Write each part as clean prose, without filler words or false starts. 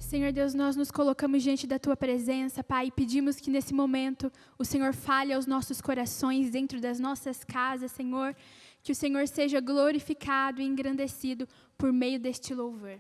Senhor Deus, nós nos colocamos diante da Tua presença, Pai, e pedimos que nesse momento o Senhor fale aos nossos corações, dentro das nossas casas, Senhor, que o Senhor seja glorificado e engrandecido por meio deste louvor.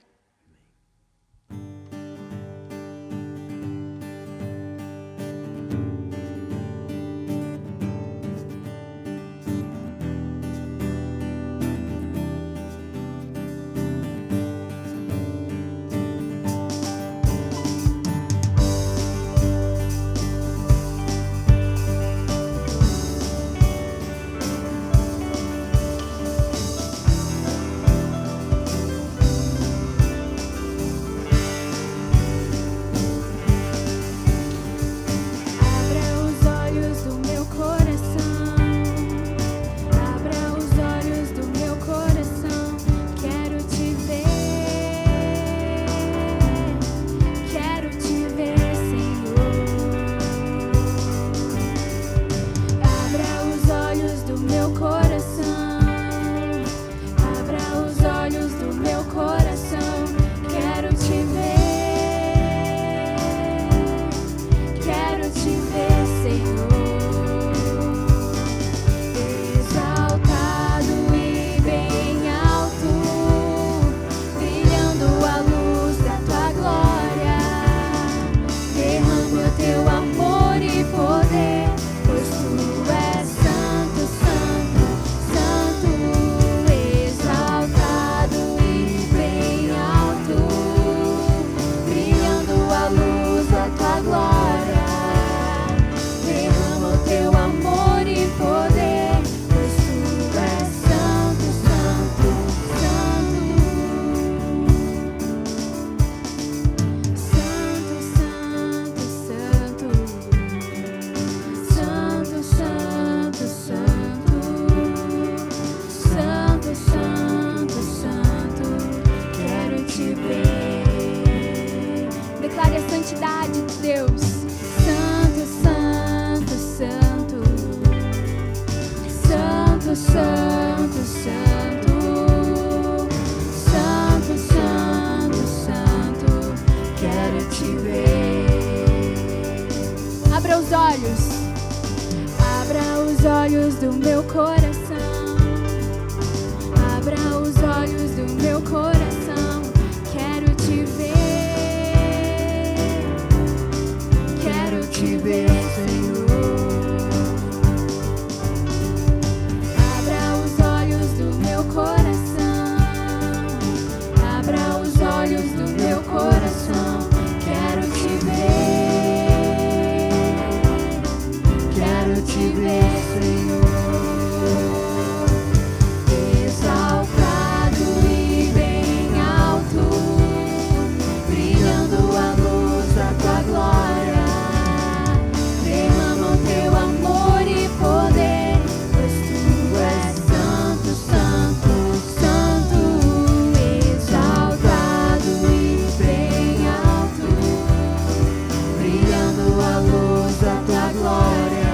Brilhando a luz da tua glória,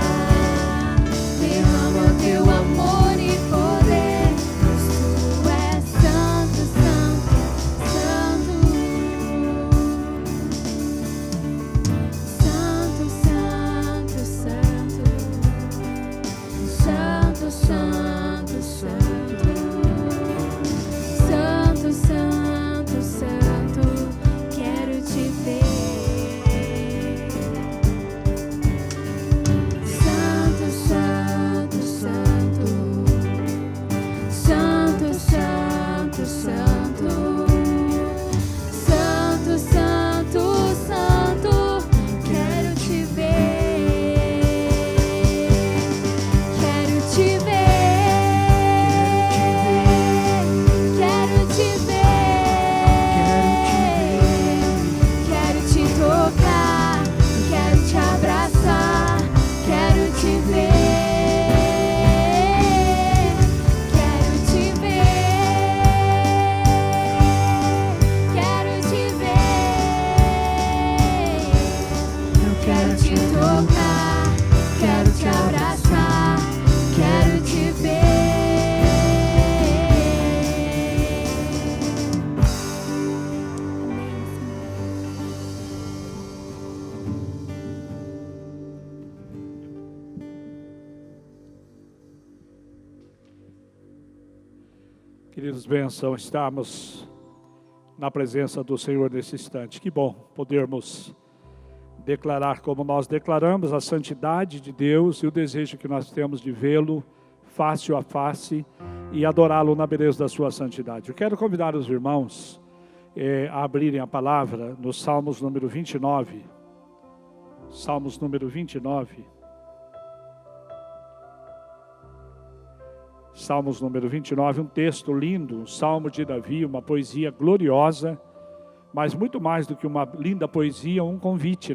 derramando Queridos, bênção estarmos na presença do Senhor nesse instante. Que bom podermos declarar como nós declaramos a santidade de Deus e o desejo que nós temos de vê-lo face a face e adorá-lo na beleza da sua santidade. Eu quero convidar os irmãos a abrirem a palavra no Salmos número 29. Salmos número 29. Salmos número 29, um texto lindo, um salmo de Davi, uma poesia gloriosa, mas muito mais do que uma linda poesia, um convite,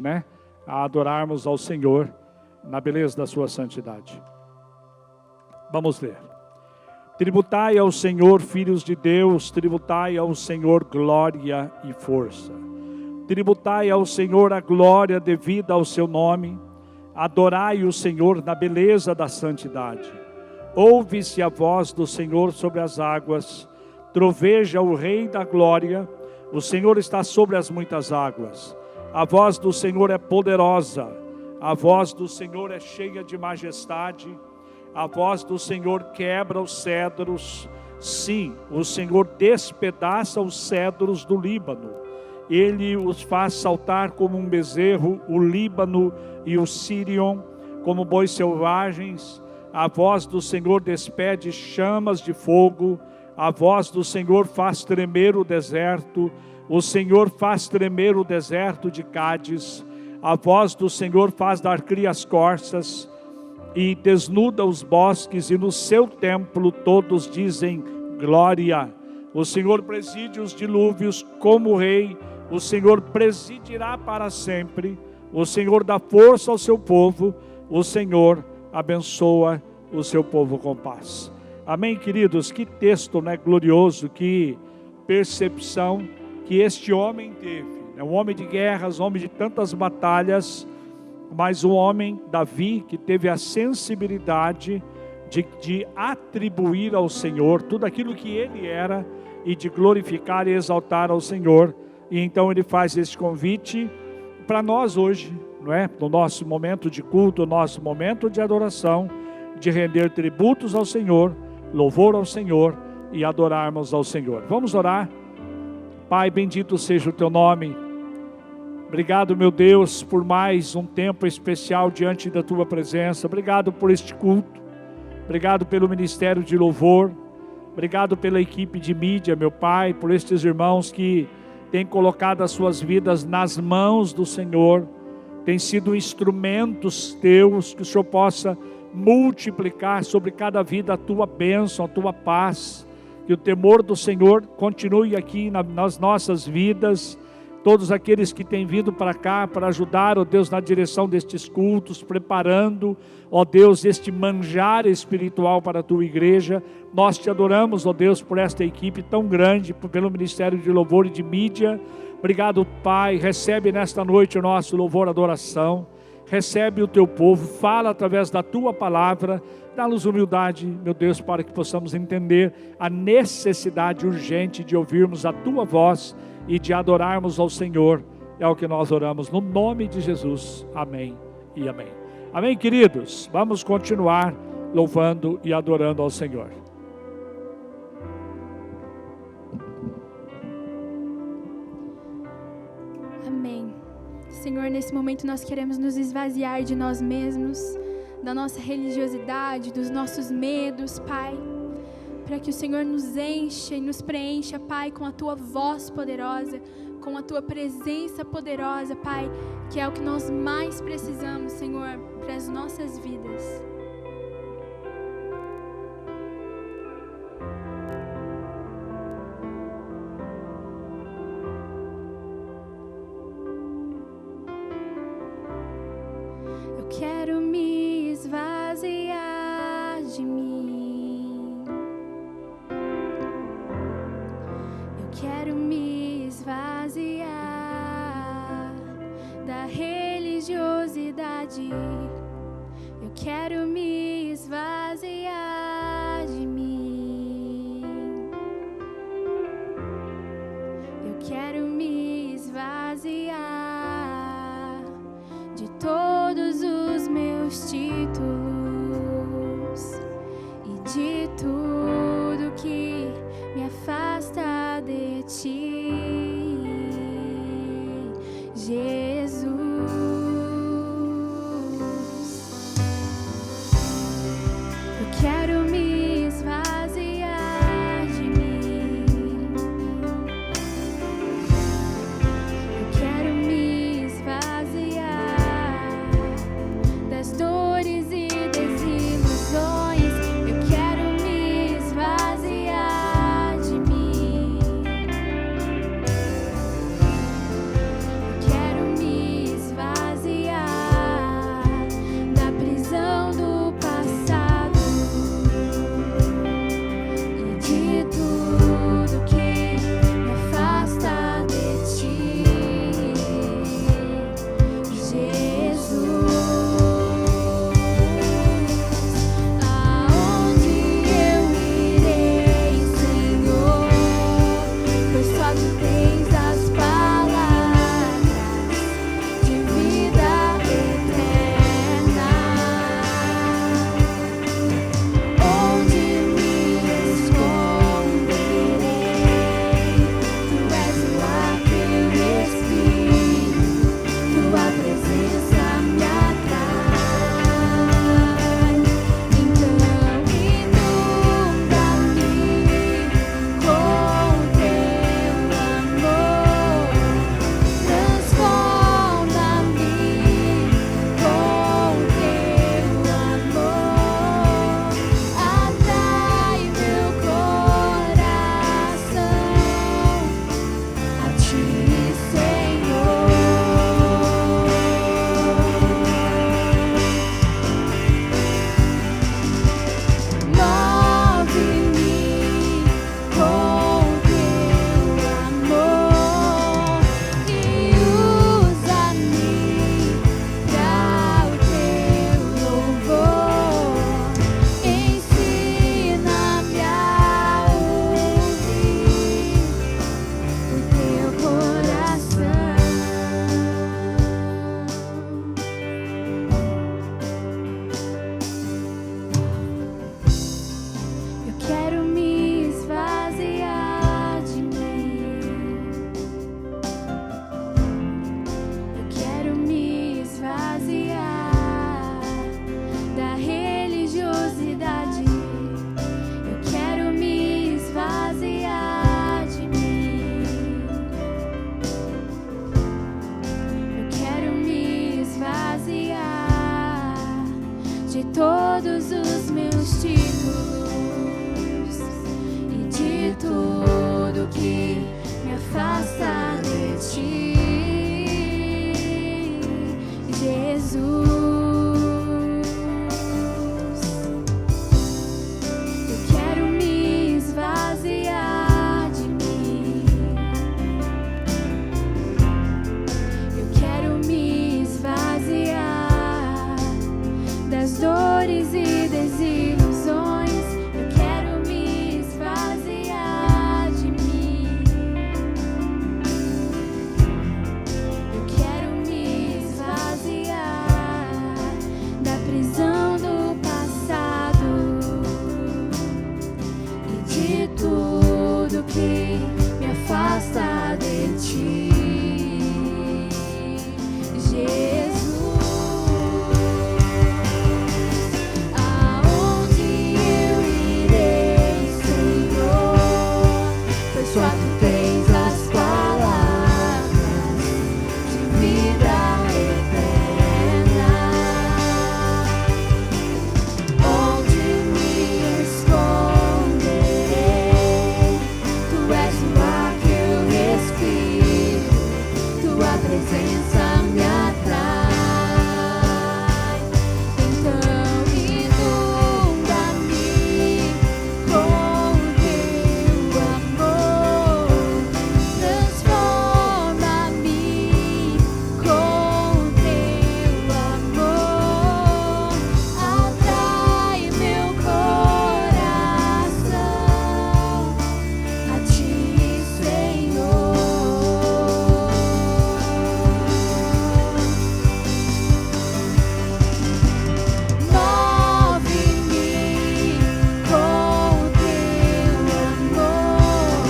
a adorarmos ao Senhor na beleza da sua santidade. Vamos ler. Tributai ao Senhor, filhos de Deus, tributai ao Senhor glória e força. Tributai ao Senhor a glória devida ao seu nome, adorai o Senhor na beleza da santidade. Ouve-se a voz do Senhor sobre as águas, troveja o Rei da glória, o Senhor está sobre as muitas águas. A voz do Senhor é poderosa, a voz do Senhor é cheia de majestade, a voz do Senhor quebra os cedros. Sim, o Senhor despedaça os cedros do Líbano, ele os faz saltar como um bezerro, o Líbano e o Sirion, como bois selvagens. A voz do Senhor despede chamas de fogo, a voz do Senhor faz tremer o deserto, o Senhor faz tremer o deserto de Cádiz, a voz do Senhor faz dar cria as corças e desnuda os bosques, e no seu templo todos dizem glória. O Senhor preside os dilúvios como rei, o Senhor presidirá para sempre, o Senhor dá força ao seu povo, o Senhor abençoa o seu povo com paz. Amém, queridos? Que texto, glorioso, que percepção que este homem teve. É um homem de guerras, um homem de tantas batalhas, mas um homem, Davi, que teve a sensibilidade de atribuir ao Senhor tudo aquilo que ele era e de glorificar e exaltar ao Senhor. E então ele faz esse convite para nós hoje, no nosso momento de culto, no nosso momento de adoração, de render tributos ao Senhor, louvor ao Senhor e adorarmos ao Senhor. Vamos orar. Pai, bendito seja o teu nome. Obrigado, meu Deus, por mais um tempo especial diante da tua presença. Obrigado por este culto. Obrigado pelo ministério de louvor. Obrigado pela equipe de mídia, meu Pai, por estes irmãos que têm colocado as suas vidas nas mãos do Senhor. Têm sido instrumentos teus, que o Senhor possa multiplicar sobre cada vida a tua bênção, a tua paz. Que o temor do Senhor continue aqui nas nossas vidas. Todos aqueles que têm vindo para cá para ajudar, ó Deus, na direção destes cultos, preparando, ó Deus, este manjar espiritual para a tua igreja. Nós te adoramos, ó Deus, por esta equipe tão grande, pelo Ministério de Louvor e de Mídia. Obrigado, Pai. Recebe nesta noite o nosso louvor e adoração. Recebe o teu povo, fala através da tua palavra. Dá-nos humildade, meu Deus, para que possamos entender a necessidade urgente de ouvirmos a tua voz e de adorarmos ao Senhor. É o que nós oramos no nome de Jesus. Amém e amém. Amém, queridos? Vamos continuar louvando e adorando ao Senhor. Amém. Senhor, nesse momento nós queremos nos esvaziar de nós mesmos, da nossa religiosidade, dos nossos medos, Pai, para que o Senhor nos encha e nos preencha, Pai, com a Tua voz poderosa, com a Tua presença poderosa, Pai, que é o que nós mais precisamos, Senhor, para as nossas vidas. Eu quero me esvaziar de mim. Eu quero me esvaziar da religiosidade. Eu quero me esvaziar de mim. Eu quero me esvaziar de todos os meus títulos e de tudo que me de todos os meus títulos e de tudo que me afasta de ti, Jesus. Eu quero me esvaziar de mim. Eu quero me esvaziar das dores e desilusões. Eu quero me esvaziar de mim. Eu quero me esvaziar da prisão do passado e de tudo que me afasta de ti, Jesus. Aonde eu irei, Senhor? Pois só tu tens as palavras de vida eterna. Onde me esconderei? Tu és o ar que eu respiro, tua presença me atrai. Então inunda-me com o teu amor, transforma-me com o teu amor, atrai meu coração a ti, Senhor. Move-me com o teu amor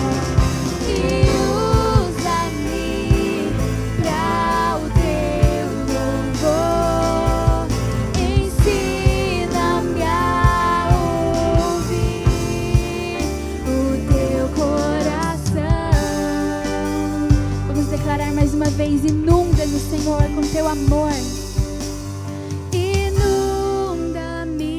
e usa-me para o teu louvor. Ensina-me a ouvir o teu coração. Vamos declarar mais uma vez: inunda-nos, Senhor, com teu amor. Inunda-me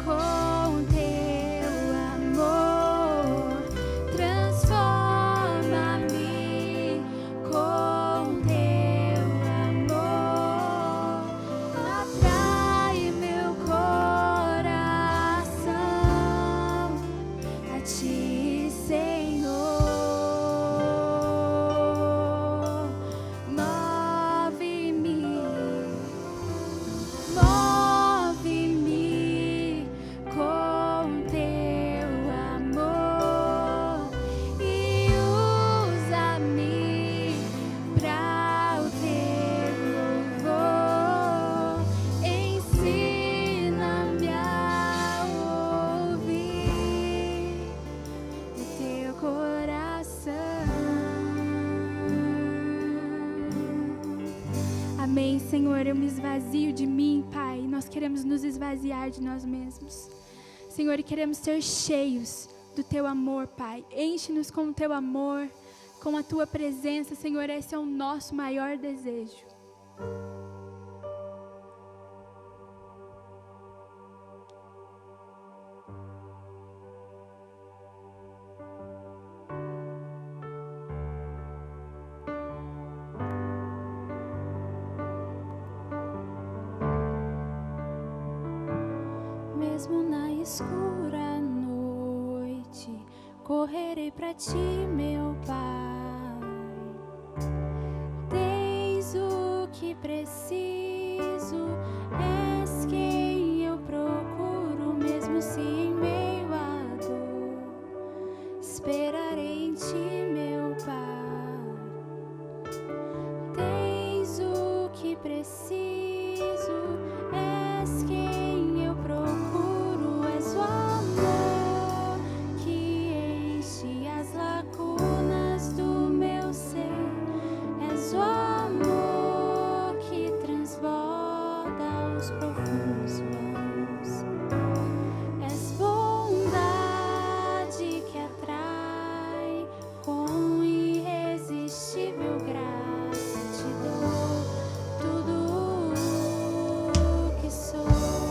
com teu amor, transforma-me com teu amor, atrai meu coração a ti, Senhor. Move-me, move-me com teu amor e usa-me para o teu louvor. Ensina-me a ouvir o teu coração. Amém, Senhor. Eu me esvazio de mim, Pai. Nós queremos nos esvaziar de nós mesmos, Senhor, e queremos ser cheios do teu amor, Pai. Enche-nos com o teu amor, com a tua presença, Senhor. Esse é o nosso maior desejo. Mesmo na escura noite, correrei pra ti, meu Pai. Tens o que preciso, és quem eu procuro, mesmo se em meio à dor. Esperarei em ti, meu Pai. Tens o que preciso, és quem eu procuro, és o amor que enche as lacunas do meu ser, és o amor que transborda os profundos vãos, és bondade que atrai com irresistível graça, te dou tudo o que sou.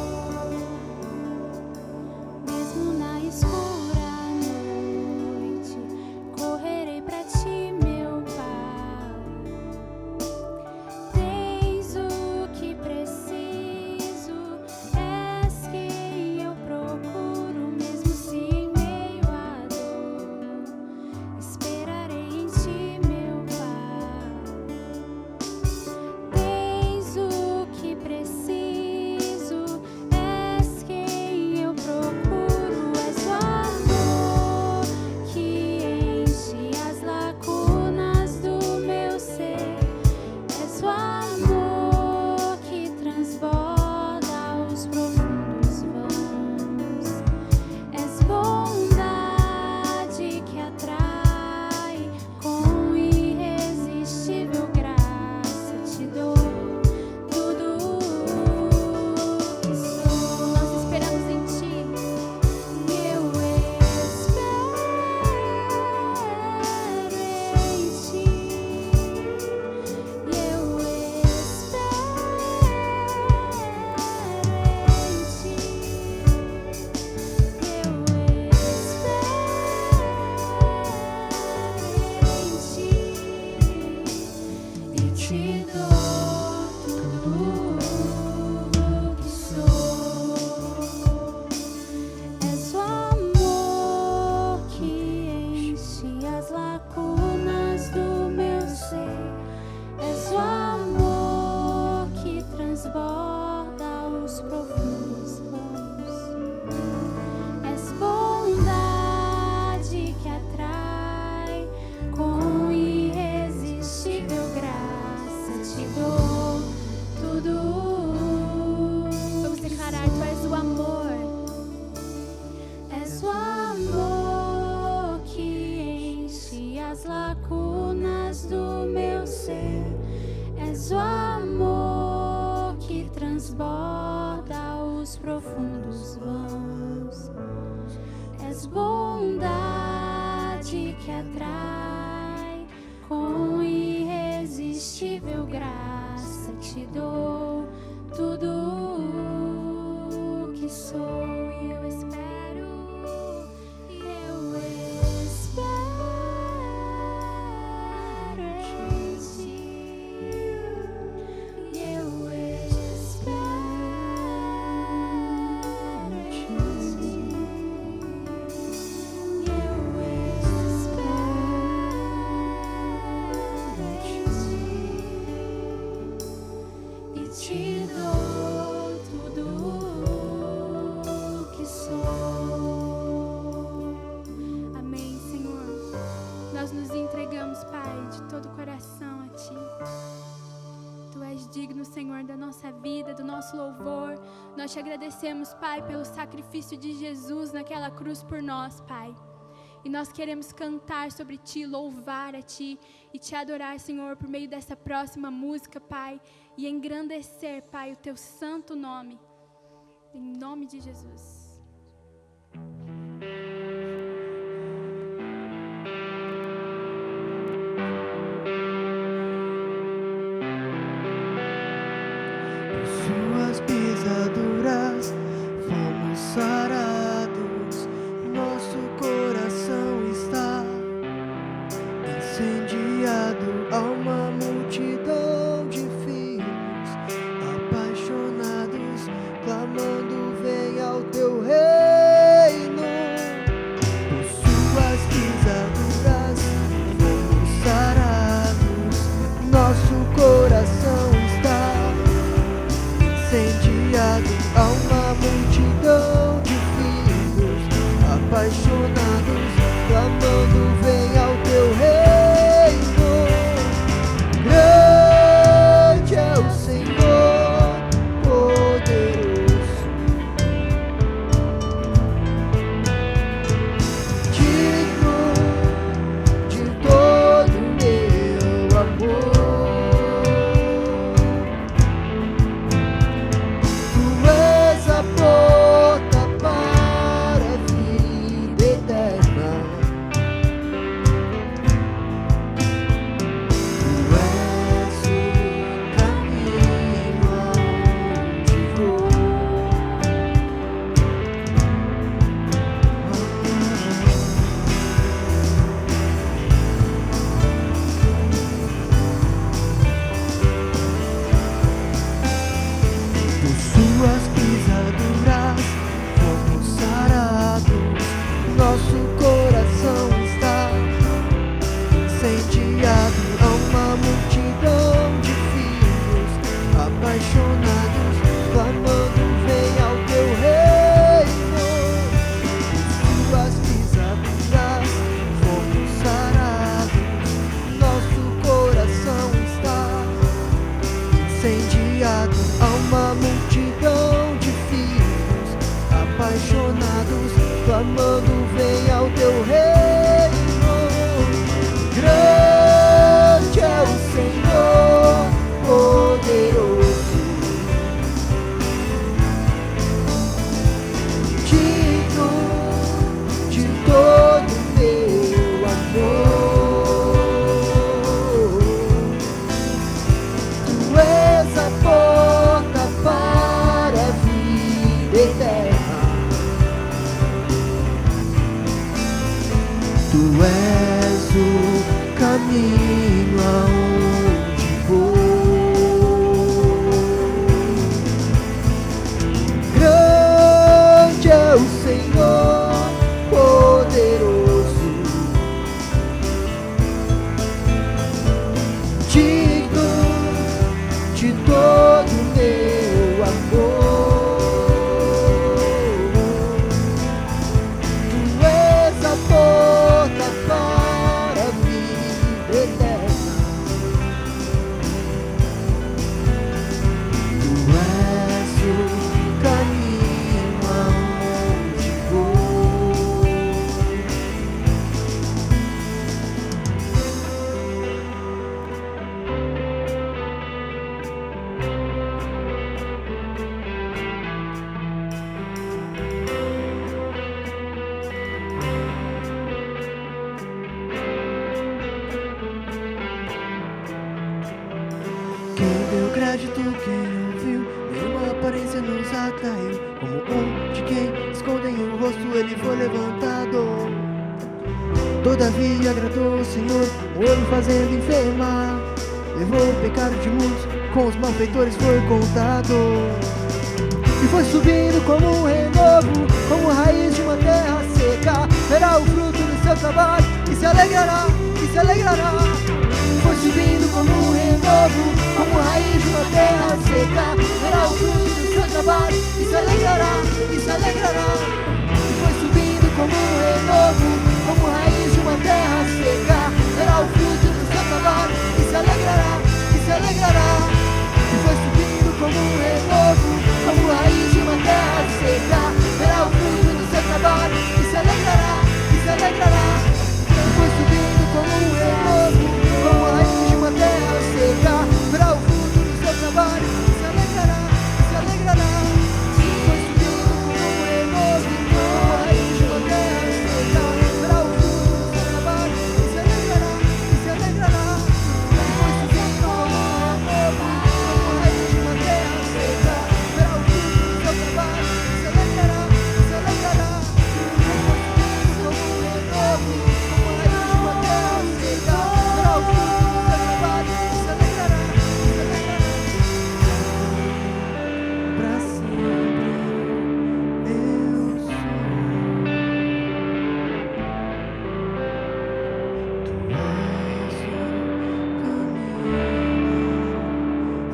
mais profundos vãos. És bondade que atrai, com irresistível graça te dou tudo o que sou. E eu espero, e eu espero em ti, e eu espero em ti, e eu espero em ti, e te dou tudo o que sou. Amém, Senhor. Nós nos entregamos, Pai, de todo o coração a Ti. Tu és digno, Senhor, da nossa vida, do nosso louvor. Nós te agradecemos, Pai, pelo sacrifício de Jesus naquela cruz por nós, Pai. E nós queremos cantar sobre Ti, louvar a Ti e Te adorar, Senhor, por meio dessa próxima música, Pai, e engrandecer, Pai, o Teu santo nome. Em nome de Jesus. Suas pisaduras fomos sarados, nosso coração está incendiado a uma multidão de filhos apaixonados, clamando: vem ao teu reino. Por suas pisaduras fomos sarados, nosso coração está incendiado a uma multidão de filhos apaixonados, clamando: vem ao teu reino. Grande é o Senhor, poderoso, digno de todo meu amor. Tu és a porta para a vida eterna. Tu és o caminho aonde vou. Por suas pisaduras fomos sarados, nosso coração está incendiado a uma multidão de filhos apaixonados, clamando: vem ao teu reino. Por suas pisaduras fomos sarados, nosso coração está incendiado a uma multidão de filhos apaixonados, clamando: vem ao teu reino. Grande é o Senhor, poderoso, digno de todo meu amor. Tu és a porta para a vida eterna. Tu és o caminho aonde vou. Grande é o Senhor, poderoso, digno de todo meu amor. é de tu quem ouviu, nenhuma aparência nos atraiu. Como um de quem escondem o rosto, ele foi levantado. Todavia agradou o Senhor, o olho fazendo enfermar. Levou o pecado de muitos, com os malfeitores foi contado. E foi subindo como um renovo, como raiz de uma terra seca. Verá o fruto do seu trabalho e se alegrará, e se alegrará. E foi subindo como um renovo, como raiz de uma terra seca. Verá o fruto do seu trabalho e se alegrará, e se alegrará. E foi subindo como um renovo, como raiz de uma terra seca. Verá o fruto do seu trabalho e se alegrará, e se alegrará. E foi subindo como um renovo, como raiz de uma terra seca. Verá o fruto do seu trabalho e se alegrará, e se alegrará. E foi subindo como um renovo, como raiz de uma terra seca. Verá o fruto do seu trabalho e se alegrará, e se alegrará. E foi subindo como um renovo, como raiz de uma terra seca. Verá o fruto do seu trabalho e se alegrará, e se alegrará. E foi subindo como um renovo, como raiz de uma terra seca. Verá o fruto do seu trabalho e se alegrará, e se alegrará. E foi subindo como um renovo, como raiz de uma terra seca. Verá o fruto do seu trabalho e se alegrará, e se alegrará. Pra sempre eu sou. Tu és o caminho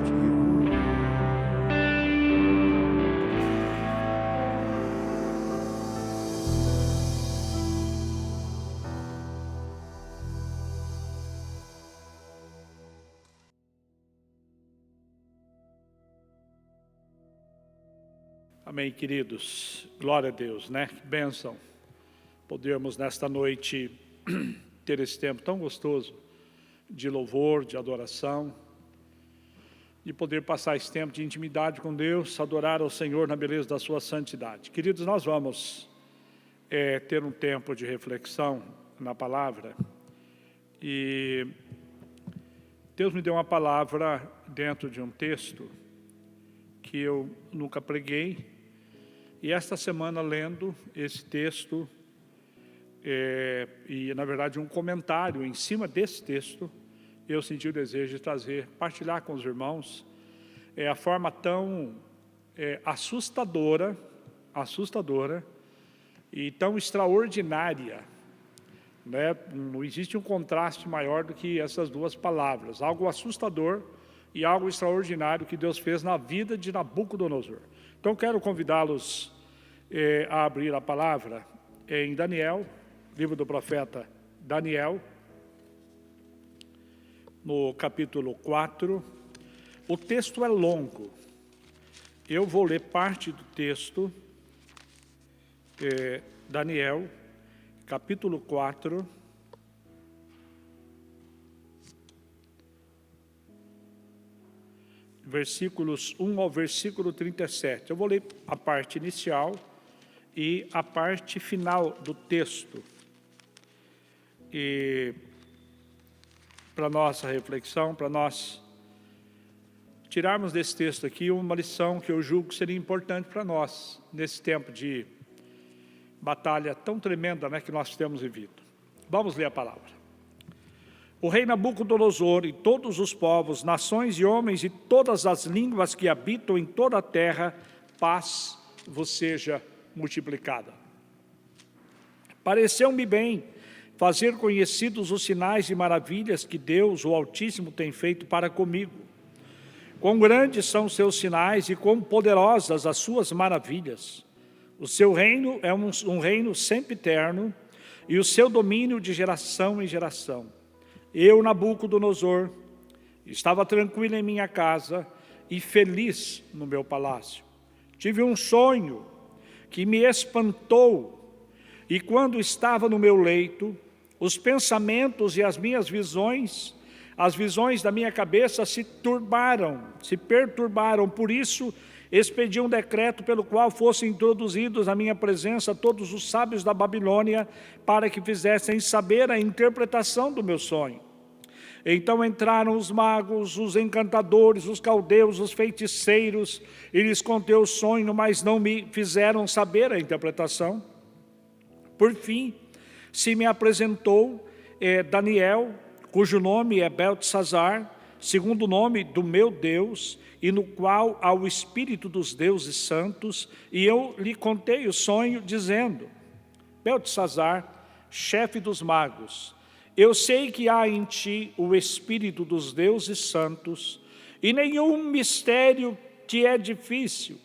de Amém, queridos. Glória a Deus, né? Que bênção podermos nesta noite ter esse tempo tão gostoso de louvor, de adoração, de poder passar esse tempo de intimidade com Deus, adorar ao Senhor na beleza da sua santidade. Queridos, nós vamos ter um tempo de reflexão na palavra, e Deus me deu uma palavra dentro de um texto que eu nunca preguei, e esta semana lendo esse texto, e na verdade um comentário em cima desse texto, eu senti o desejo de trazer, partilhar com os irmãos, a forma tão assustadora e tão extraordinária, né? Não existe um contraste maior do que essas duas palavras, algo assustador e algo extraordinário que Deus fez na vida de Nabucodonosor. Então quero convidá-los a abrir a palavra em Daniel, livro do profeta Daniel, no capítulo 4. O texto é longo, eu vou ler parte do texto, Daniel, capítulo 4, versículos 1 ao versículo 37. Eu vou ler a parte inicial e a parte final do texto. E para nossa reflexão, para nós tirarmos desse texto aqui uma lição que eu julgo que seria importante para nós, nesse tempo de batalha tão tremenda, né, que nós temos vivido. Vamos ler a palavra. O rei Nabucodonosor e todos os povos, nações e homens e todas as línguas que habitam em toda a terra, paz vos seja multiplicada. Pareceu-me bem fazer conhecidos os sinais e maravilhas que Deus, o Altíssimo, tem feito para comigo. Quão grandes são os seus sinais e quão poderosas as suas maravilhas. O seu reino é um reino sempre eterno e o seu domínio de geração em geração. Eu, Nabucodonosor, estava tranquilo em minha casa e feliz no meu palácio. Tive um sonho que me espantou, e quando estava no meu leito, os pensamentos e as minhas visões, as visões da minha cabeça se perturbaram. Por isso, expedi um decreto pelo qual fossem introduzidos na minha presença todos os sábios da Babilônia, para que fizessem saber a interpretação do meu sonho. Então entraram os magos, os encantadores, os caldeus, os feiticeiros, e lhes contei o sonho, mas não me fizeram saber a interpretação. Por fim, se me apresentou Daniel, cujo nome é Beltesazar, segundo o nome do meu Deus, e no qual há o Espírito dos deuses santos, e eu lhe contei o sonho, dizendo: Beltesazar, chefe dos magos, eu sei que há em ti o Espírito dos deuses santos, e nenhum mistério te é difícil.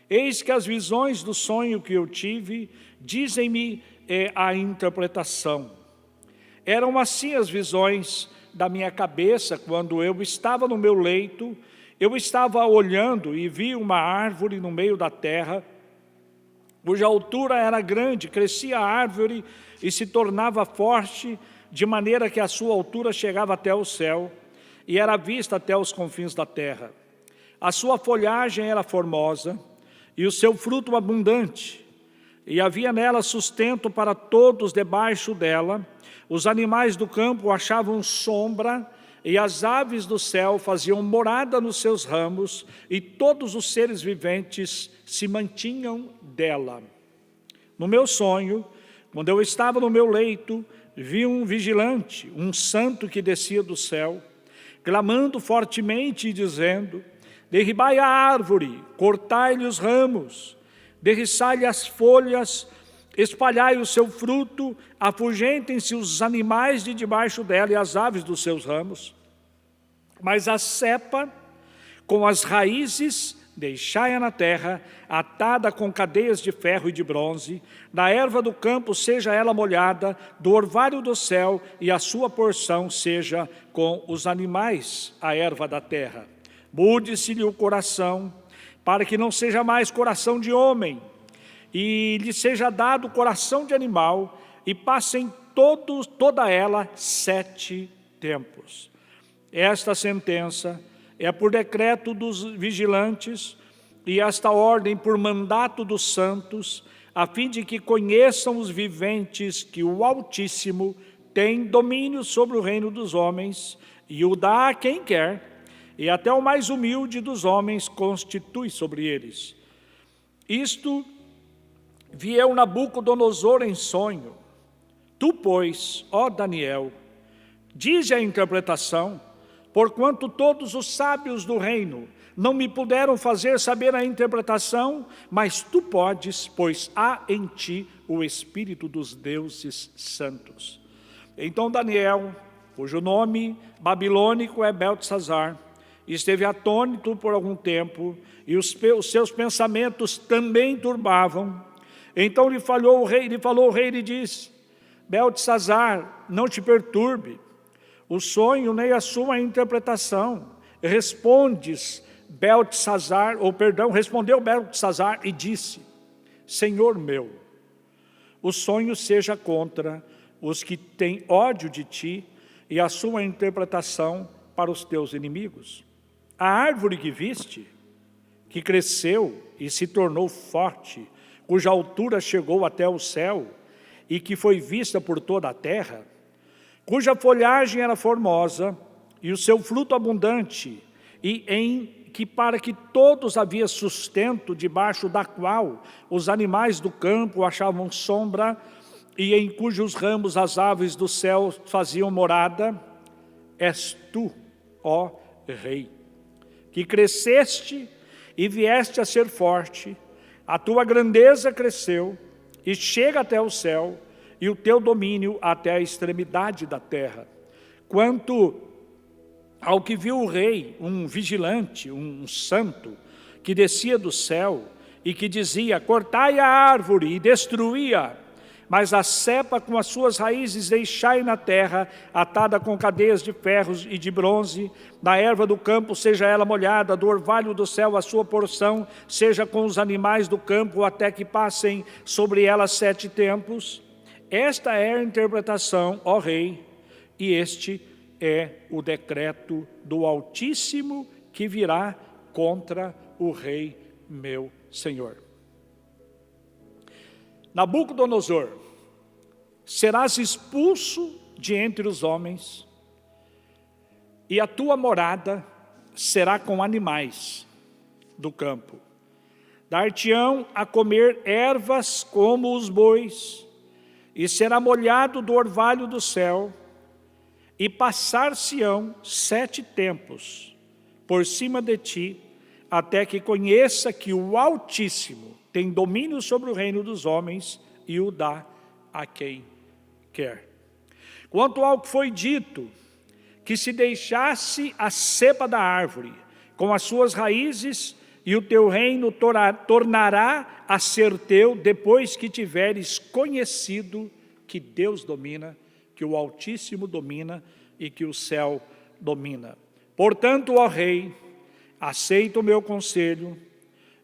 Eis que as visões do sonho que eu tive, dizem-me a interpretação. Eram assim as visões da minha cabeça, quando eu estava no meu leito, eu estava olhando e vi uma árvore no meio da terra, cuja altura era grande, crescia a árvore e se tornava forte, de maneira que a sua altura chegava até o céu, e era vista até os confins da terra. A sua folhagem era formosa, e o seu fruto abundante, e havia nela sustento para todos debaixo dela. Os animais do campo achavam sombra, e as aves do céu faziam morada nos seus ramos, e todos os seres viventes se mantinham dela. No meu sonho, quando eu estava no meu leito, vi um vigilante, um santo que descia do céu, clamando fortemente e dizendo: derribai a árvore, cortai-lhe os ramos, derriçai-lhe as folhas, espalhai o seu fruto, afugentem-se os animais de debaixo dela e as aves dos seus ramos. Mas a cepa, com as raízes, deixai-a na terra, atada com cadeias de ferro e de bronze. Da erva do campo seja ela molhada, do orvalho do céu, e a sua porção seja com os animais, a erva da terra. Mude-se-lhe o coração, para que não seja mais coração de homem, e lhe seja dado coração de animal, e passem toda ela 7 tempos. Esta sentença é por decreto dos vigilantes, e esta ordem por mandato dos santos, a fim de que conheçam os viventes que o Altíssimo tem domínio sobre o reino dos homens, e o dá a quem quer, e até o mais humilde dos homens constitui sobre eles. Isto vi eu Nabucodonosor em sonho. Tu, pois, ó Daniel, dize a interpretação, porquanto todos os sábios do reino não me puderam fazer saber a interpretação, mas tu podes, pois há em ti o Espírito dos deuses santos. Então Daniel, cujo nome babilônico é Beltesazar, esteve atônito por algum tempo, e os seus pensamentos também turbavam. Então lhe falou o rei e lhe disse: Beltesazar, não te perturbe o sonho nem a sua interpretação. Respondeu Beltesazar e disse: Senhor meu, o sonho seja contra os que têm ódio de ti, e a sua interpretação para os teus inimigos. A árvore que viste, que cresceu e se tornou forte, cuja altura chegou até o céu, e que foi vista por toda a terra, cuja folhagem era formosa, e o seu fruto abundante, e em que para que todos havia sustento, debaixo da qual os animais do campo achavam sombra, e em cujos ramos as aves do céu faziam morada, és tu, ó Rei, que cresceste e vieste a ser forte, a tua grandeza cresceu e chega até o céu, e o teu domínio até a extremidade da terra. Quanto ao que viu o rei, um vigilante, um santo, que descia do céu e que dizia: cortai a árvore e destruí-a, mas a cepa com as suas raízes deixai na terra, atada com cadeias de ferros e de bronze. Da erva do campo seja ela molhada, do orvalho do céu a sua porção seja com os animais do campo, até que passem sobre ela 7 tempos. Esta é a interpretação, ó Rei, e este é o decreto do Altíssimo que virá contra o Rei meu Senhor. Nabucodonosor, serás expulso de entre os homens, e a tua morada será com animais do campo. Dar-te-ão a comer ervas como os bois, e será molhado do orvalho do céu, e passar-se-ão 7 tempos por cima de ti, até que conheça que o Altíssimo tem domínio sobre o reino dos homens e o dá a quem quer. Quanto ao que foi dito, que se deixasse a cepa da árvore com as suas raízes, e o teu reino tornará a ser teu depois que tiveres conhecido que Deus domina, que o Altíssimo domina e que o céu domina. Portanto, ó Rei, aceita o meu conselho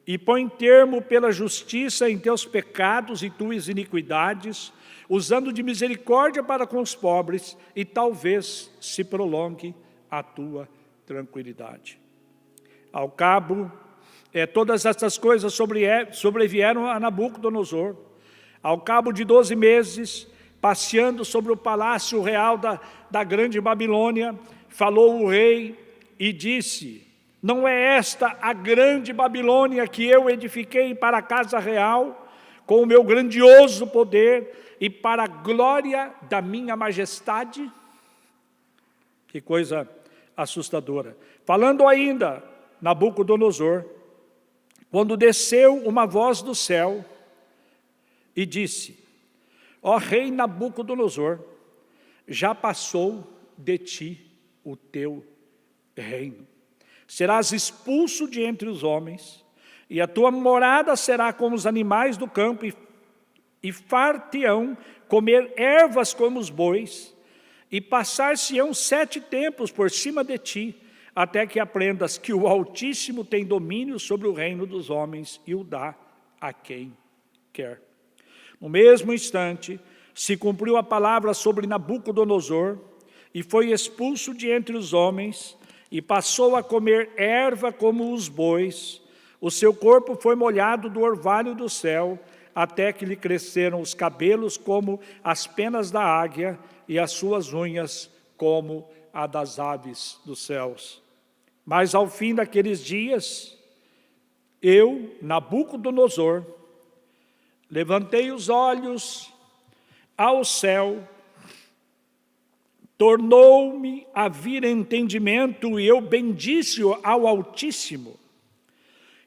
e põe termo pela justiça em teus pecados e tuas iniquidades, usando de misericórdia para com os pobres, e talvez se prolongue a tua tranquilidade. Ao cabo, todas estas coisas sobrevieram a Nabucodonosor. Ao cabo de 12 meses, passeando sobre o palácio real da grande Babilônia, falou o rei e disse: não é esta a grande Babilônia que eu edifiquei para a casa real, com o meu grandioso poder e para a glória da minha majestade? Que coisa assustadora. Falando ainda, Nabucodonosor, quando desceu uma voz do céu e disse: ó rei Nabucodonosor, já passou de ti o teu reino. Serás expulso de entre os homens, e a tua morada será como os animais do campo, e far-te-ão comer ervas como os bois, e passar-se-ão 7 tempos por cima de ti, até que aprendas que o Altíssimo tem domínio sobre o reino dos homens e o dá a quem quer. No mesmo instante, se cumpriu a palavra sobre Nabucodonosor, e foi expulso de entre os homens, e passou a comer erva como os bois. O seu corpo foi molhado do orvalho do céu, até que lhe cresceram os cabelos como as penas da águia, e as suas unhas como a das aves dos céus. Mas ao fim daqueles dias, eu, Nabucodonosor, levantei os olhos ao céu, tornou-me a vir entendimento, e eu bendisse ao Altíssimo,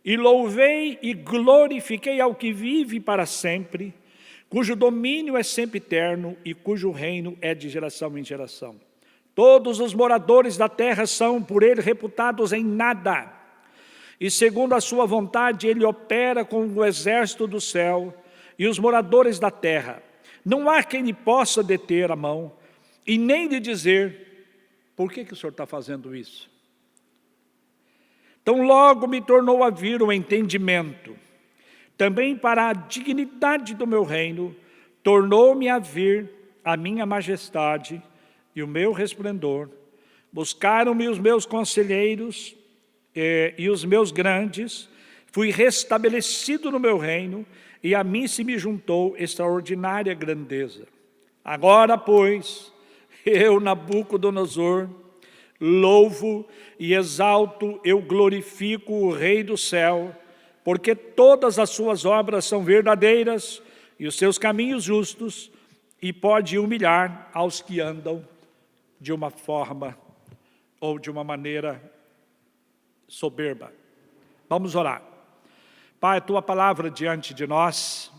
e louvei e glorifiquei ao que vive para sempre, cujo domínio é sempre eterno e cujo reino é de geração em geração. Todos os moradores da terra são por ele reputados em nada, e segundo a sua vontade ele opera com o exército do céu e os moradores da terra. Não há quem lhe possa deter a mão e nem lhe dizer: por que o senhor está fazendo isso? Então logo me tornou a vir o entendimento, também para a dignidade do meu reino, tornou-me a vir a minha majestade e o meu resplendor. Buscaram-me os meus conselheiros e os meus grandes, fui restabelecido no meu reino, e a mim se me juntou extraordinária grandeza. Agora, pois, eu, Nabucodonosor, louvo e exalto, eu glorifico o Rei do céu, porque todas as suas obras são verdadeiras e os seus caminhos justos, e pode humilhar aos que andam de uma forma ou de uma maneira soberba. Vamos orar. Pai, a tua palavra diante de nós,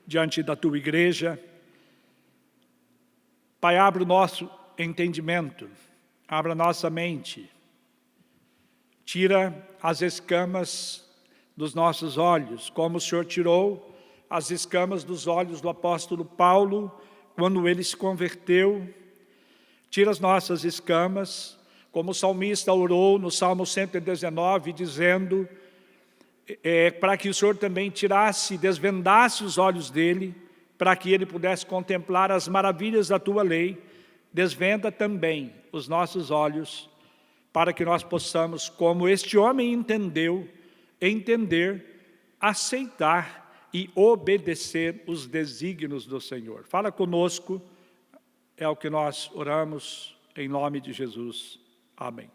diante da tua igreja. Pai, abre o nosso entendimento, abra a nossa mente, tira as escamas dos nossos olhos, como o Senhor tirou as escamas dos olhos do apóstolo Paulo, quando ele se converteu. Tira as nossas escamas, como o salmista orou no Salmo 119, dizendo, para que o Senhor também tirasse, desvendasse os olhos dele, para que ele pudesse contemplar as maravilhas da tua lei. Desvenda também os nossos olhos, para que nós possamos, como este homem entendeu, entender, aceitar e obedecer os desígnios do Senhor. Fala conosco, é o que nós oramos Em nome de Jesus, amém.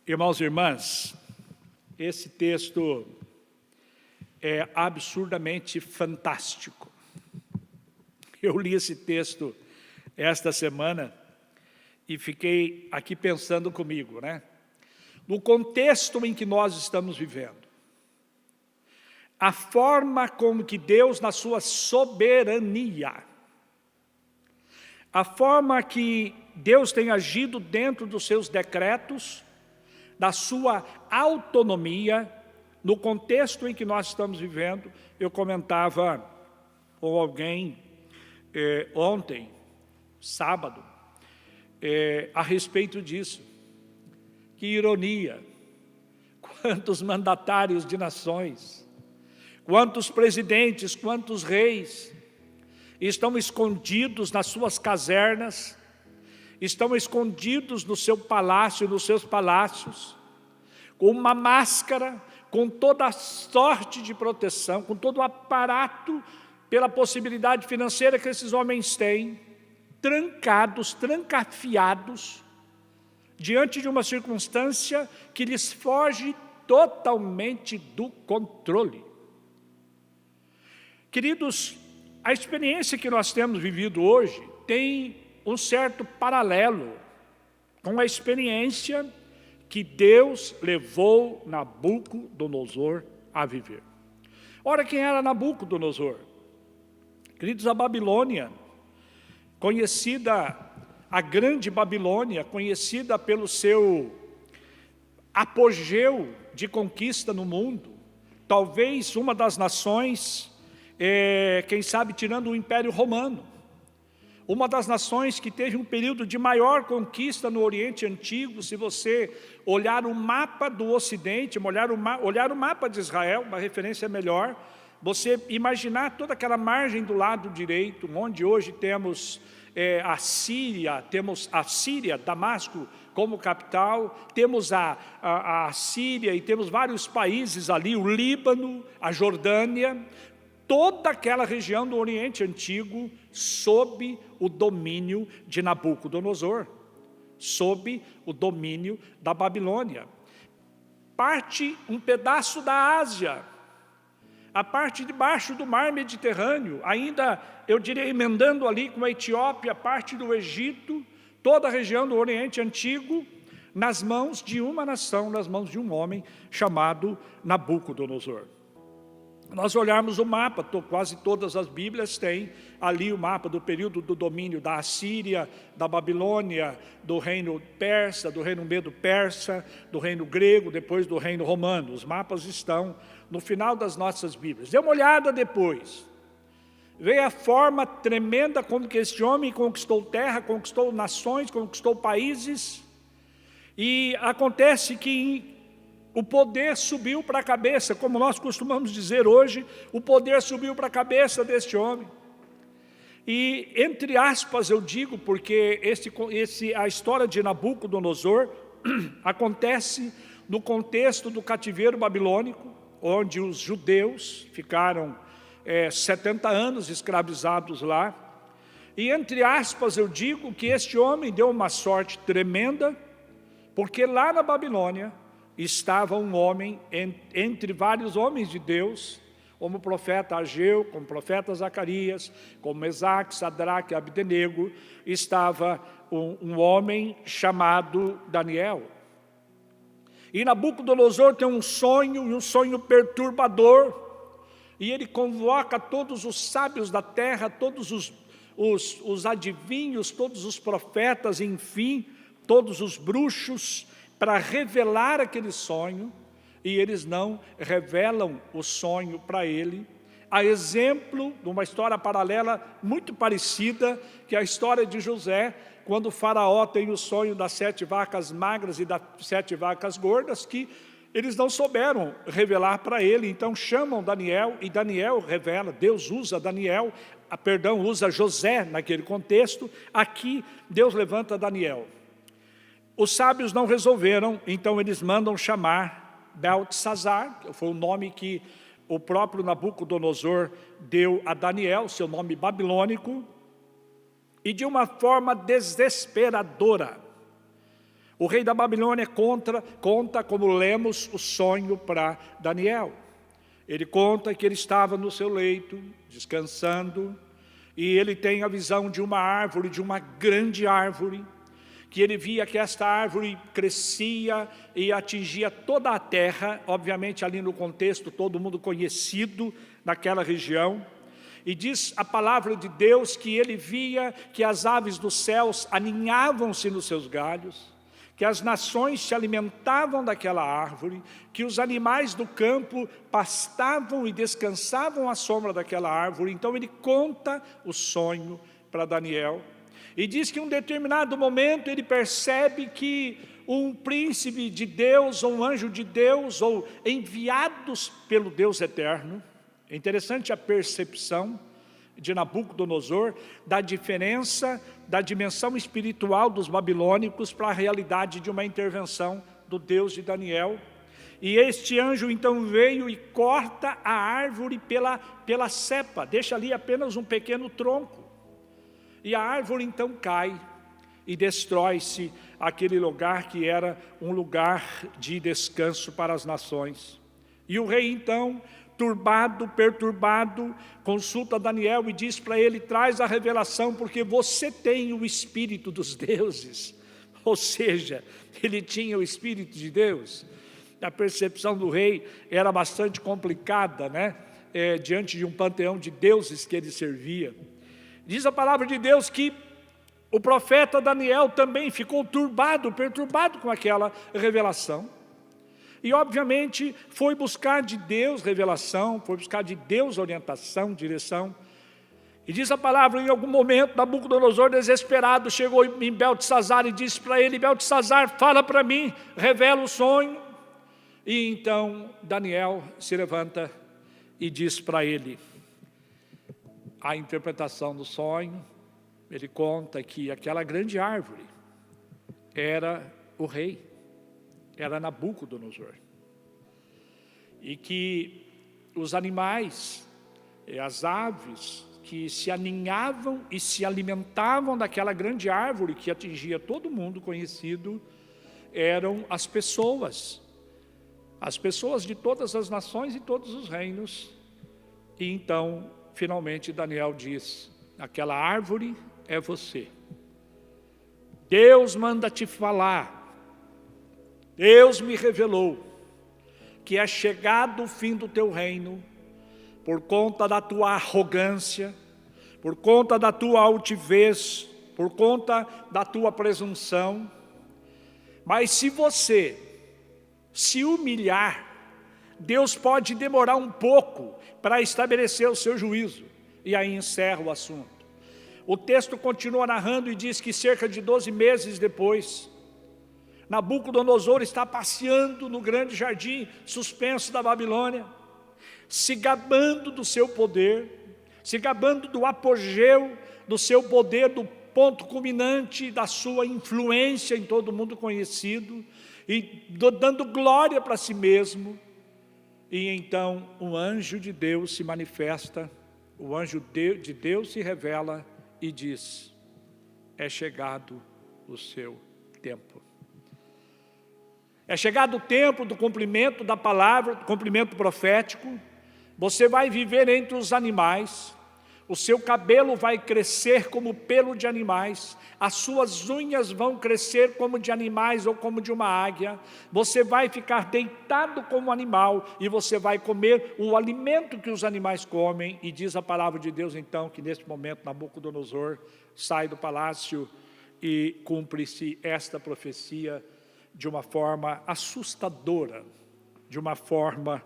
Irmãos e irmãs, esse texto é absurdamente fantástico. Eu li esse texto esta semana e fiquei aqui pensando comigo, né? No contexto em que nós estamos vivendo, a forma como que Deus, na sua soberania, a forma que Deus tem agido dentro dos seus decretos, da sua autonomia, no contexto em que nós estamos vivendo. Eu comentava com alguém ontem, sábado, a respeito disso. Que ironia, quantos mandatários de nações, quantos presidentes, quantos reis estão escondidos nas suas casernas, estão escondidos no seu palácio, nos seus palácios, com uma máscara, com toda a sorte de proteção, com todo o aparato pela possibilidade financeira que esses homens têm, trancados, trancafiados, diante de uma circunstância que lhes foge totalmente do controle. Queridos, a experiência que nós temos vivido hoje tem um certo paralelo com a experiência que Deus levou Nabucodonosor a viver. Ora, quem era Nabucodonosor? Queridos, a Babilônia, conhecida, a grande Babilônia, conhecida pelo seu apogeu de conquista no mundo, talvez uma das nações, quem sabe tirando o Império Romano, uma das nações que teve um período de maior conquista no Oriente Antigo. Se você olhar o mapa do Ocidente, olhar o mapa de Israel, uma referência melhor, você imaginar toda aquela margem do lado direito, onde hoje temos a Síria, Damasco como capital, temos a Síria e temos vários países ali, o Líbano, a Jordânia, toda aquela região do Oriente Antigo sob o domínio de Nabucodonosor, sob o domínio da Babilônia. Um pedaço da Ásia, a parte de baixo do mar Mediterrâneo, ainda, eu diria, emendando ali com a Etiópia, parte do Egito, toda a região do Oriente Antigo, nas mãos de uma nação, nas mãos de um homem chamado Nabucodonosor. Nós olharmos o mapa, quase todas as Bíblias têm ali o mapa do período do domínio da Assíria, da Babilônia, do reino persa, do reino medo-persa, do reino grego, depois do reino romano. Os mapas estão no final das nossas Bíblias. Dê uma olhada depois. Veja a forma tremenda como que este homem conquistou terra, conquistou nações, conquistou países. E acontece que o poder subiu para a cabeça, como nós costumamos dizer hoje, o poder subiu para a cabeça deste homem. E, entre aspas, eu digo, porque a história de Nabucodonosor acontece no contexto do cativeiro babilônico, onde os judeus ficaram 70 anos escravizados lá. E, entre aspas, eu digo que este homem deu uma sorte tremenda, porque lá na Babilônia estava um homem, entre vários homens de Deus, como o profeta Ageu, como o profeta Zacarias, como Mesaque, Sadraque e Abdenego, estava um homem chamado Daniel. E Nabucodonosor tem um sonho, e um sonho perturbador, e ele convoca todos os sábios da terra, todos os adivinhos, todos os profetas, enfim, todos os bruxos, para revelar aquele sonho, e eles não revelam o sonho para ele. A exemplo de uma história paralela muito parecida, que é a história de José, quando o faraó tem o sonho das 7 vacas magras e das 7 vacas gordas, que eles não souberam revelar para ele, então chamam Daniel, e Daniel revela. Deus usa usa José naquele contexto. Aqui Deus levanta Daniel. Os sábios não resolveram, então eles mandam chamar Beltesazar, que foi o nome que o próprio Nabucodonosor deu a Daniel, seu nome babilônico. e de uma forma desesperadora. O rei da Babilônia conta, como lemos, o sonho para Daniel. Ele conta que ele estava no seu leito, descansando, e ele tem a visão de uma árvore, de uma grande árvore, que ele via que esta árvore crescia e atingia toda a terra, obviamente ali no contexto, todo mundo conhecido naquela região. E diz a palavra de Deus que ele via que as aves dos céus aninhavam-se nos seus galhos, que as nações se alimentavam daquela árvore, que os animais do campo pastavam e descansavam à sombra daquela árvore. Então ele conta o sonho para Daniel, e diz que em um determinado momento ele percebe que um príncipe de Deus, ou um anjo de Deus, ou enviados pelo Deus eterno. É interessante a percepção de Nabucodonosor da diferença da dimensão espiritual dos babilônicos para a realidade de uma intervenção do Deus de Daniel. E este anjo então veio e corta a árvore pela cepa, deixa ali apenas um pequeno tronco. E a árvore então cai e destrói-se aquele lugar que era um lugar de descanso para as nações. E o rei então, turbado, perturbado, consulta Daniel e diz para ele: traz a revelação, porque você tem o Espírito dos deuses. Ou seja, ele tinha o Espírito de Deus. A percepção do rei era bastante complicada, né? Diante de um panteão de deuses que ele servia. Diz a palavra de Deus que o profeta Daniel também ficou perturbado com aquela revelação. E obviamente foi buscar de Deus revelação, foi buscar de Deus orientação, direção. E diz a palavra, em algum momento, Nabucodonosor, desesperado, chegou em Beltesazar e disse para ele: Beltesazar, fala para mim, revela o sonho. E então Daniel se levanta e diz para ele a interpretação do sonho. Ele conta que aquela grande árvore era o rei, era Nabucodonosor. E que os animais, as aves que se aninhavam e se alimentavam daquela grande árvore que atingia todo mundo conhecido, eram as pessoas de todas as nações e todos os reinos. E então, finalmente, Daniel diz: aquela árvore é você. Deus manda te falar. Deus me revelou que é chegado o fim do teu reino, por conta da tua arrogância, por conta da tua altivez, por conta da tua presunção. Mas se você se humilhar, Deus pode demorar um pouco para estabelecer o seu juízo. E aí encerra o assunto. O texto continua narrando e diz que cerca de 12 meses depois, Nabucodonosor está passeando no grande jardim suspenso da Babilônia, se gabando do seu poder, se gabando do apogeu do seu poder, do ponto culminante da sua influência em todo mundo conhecido, e dando glória para si mesmo. E então um anjo de Deus se manifesta, o anjo de Deus se revela e diz: é chegado o seu tempo. É chegado o tempo do cumprimento da palavra, do cumprimento profético. Você vai viver entre os animais, o seu cabelo vai crescer como pelo de animais, as suas unhas vão crescer como de animais ou como de uma águia, você vai ficar deitado como animal e você vai comer o alimento que os animais comem. E diz a palavra de Deus então que nesse momento Nabucodonosor sai do palácio e cumpre-se esta profecia de uma forma assustadora, de uma forma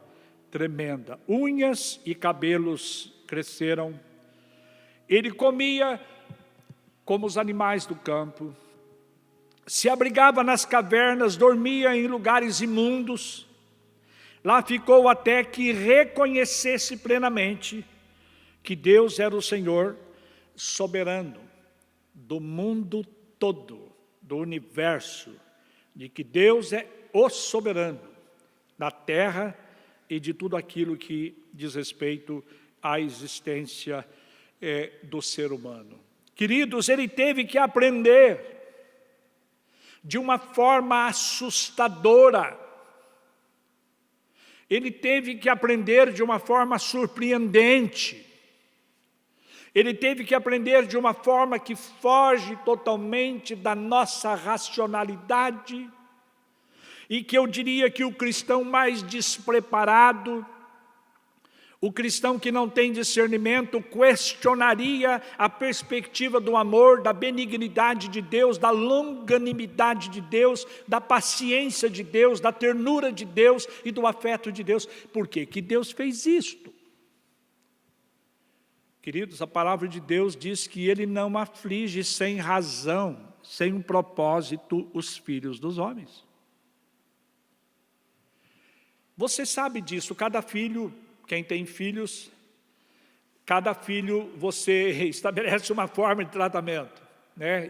tremenda. Unhas e cabelos cresceram. Ele comia como os animais do campo, se abrigava nas cavernas, dormia em lugares imundos. Lá ficou até que reconhecesse plenamente que Deus era o Senhor soberano do mundo todo, do universo, de que Deus é o soberano da terra e de tudo aquilo que diz respeito à existência do ser humano. Queridos, ele teve que aprender de uma forma assustadora. Ele teve que aprender de uma forma surpreendente. Ele teve que aprender de uma forma que foge totalmente da nossa racionalidade, e que eu diria que o cristão mais despreparado, o cristão que não tem discernimento, questionaria a perspectiva do amor, da benignidade de Deus, da longanimidade de Deus, da paciência de Deus, da ternura de Deus e do afeto de Deus. Por quê? Que Deus fez isto. Queridos, a palavra de Deus diz que Ele não aflige sem razão, sem um propósito, os filhos dos homens. Você sabe disso, cada filho, quem tem filhos, cada filho você estabelece uma forma de tratamento, né?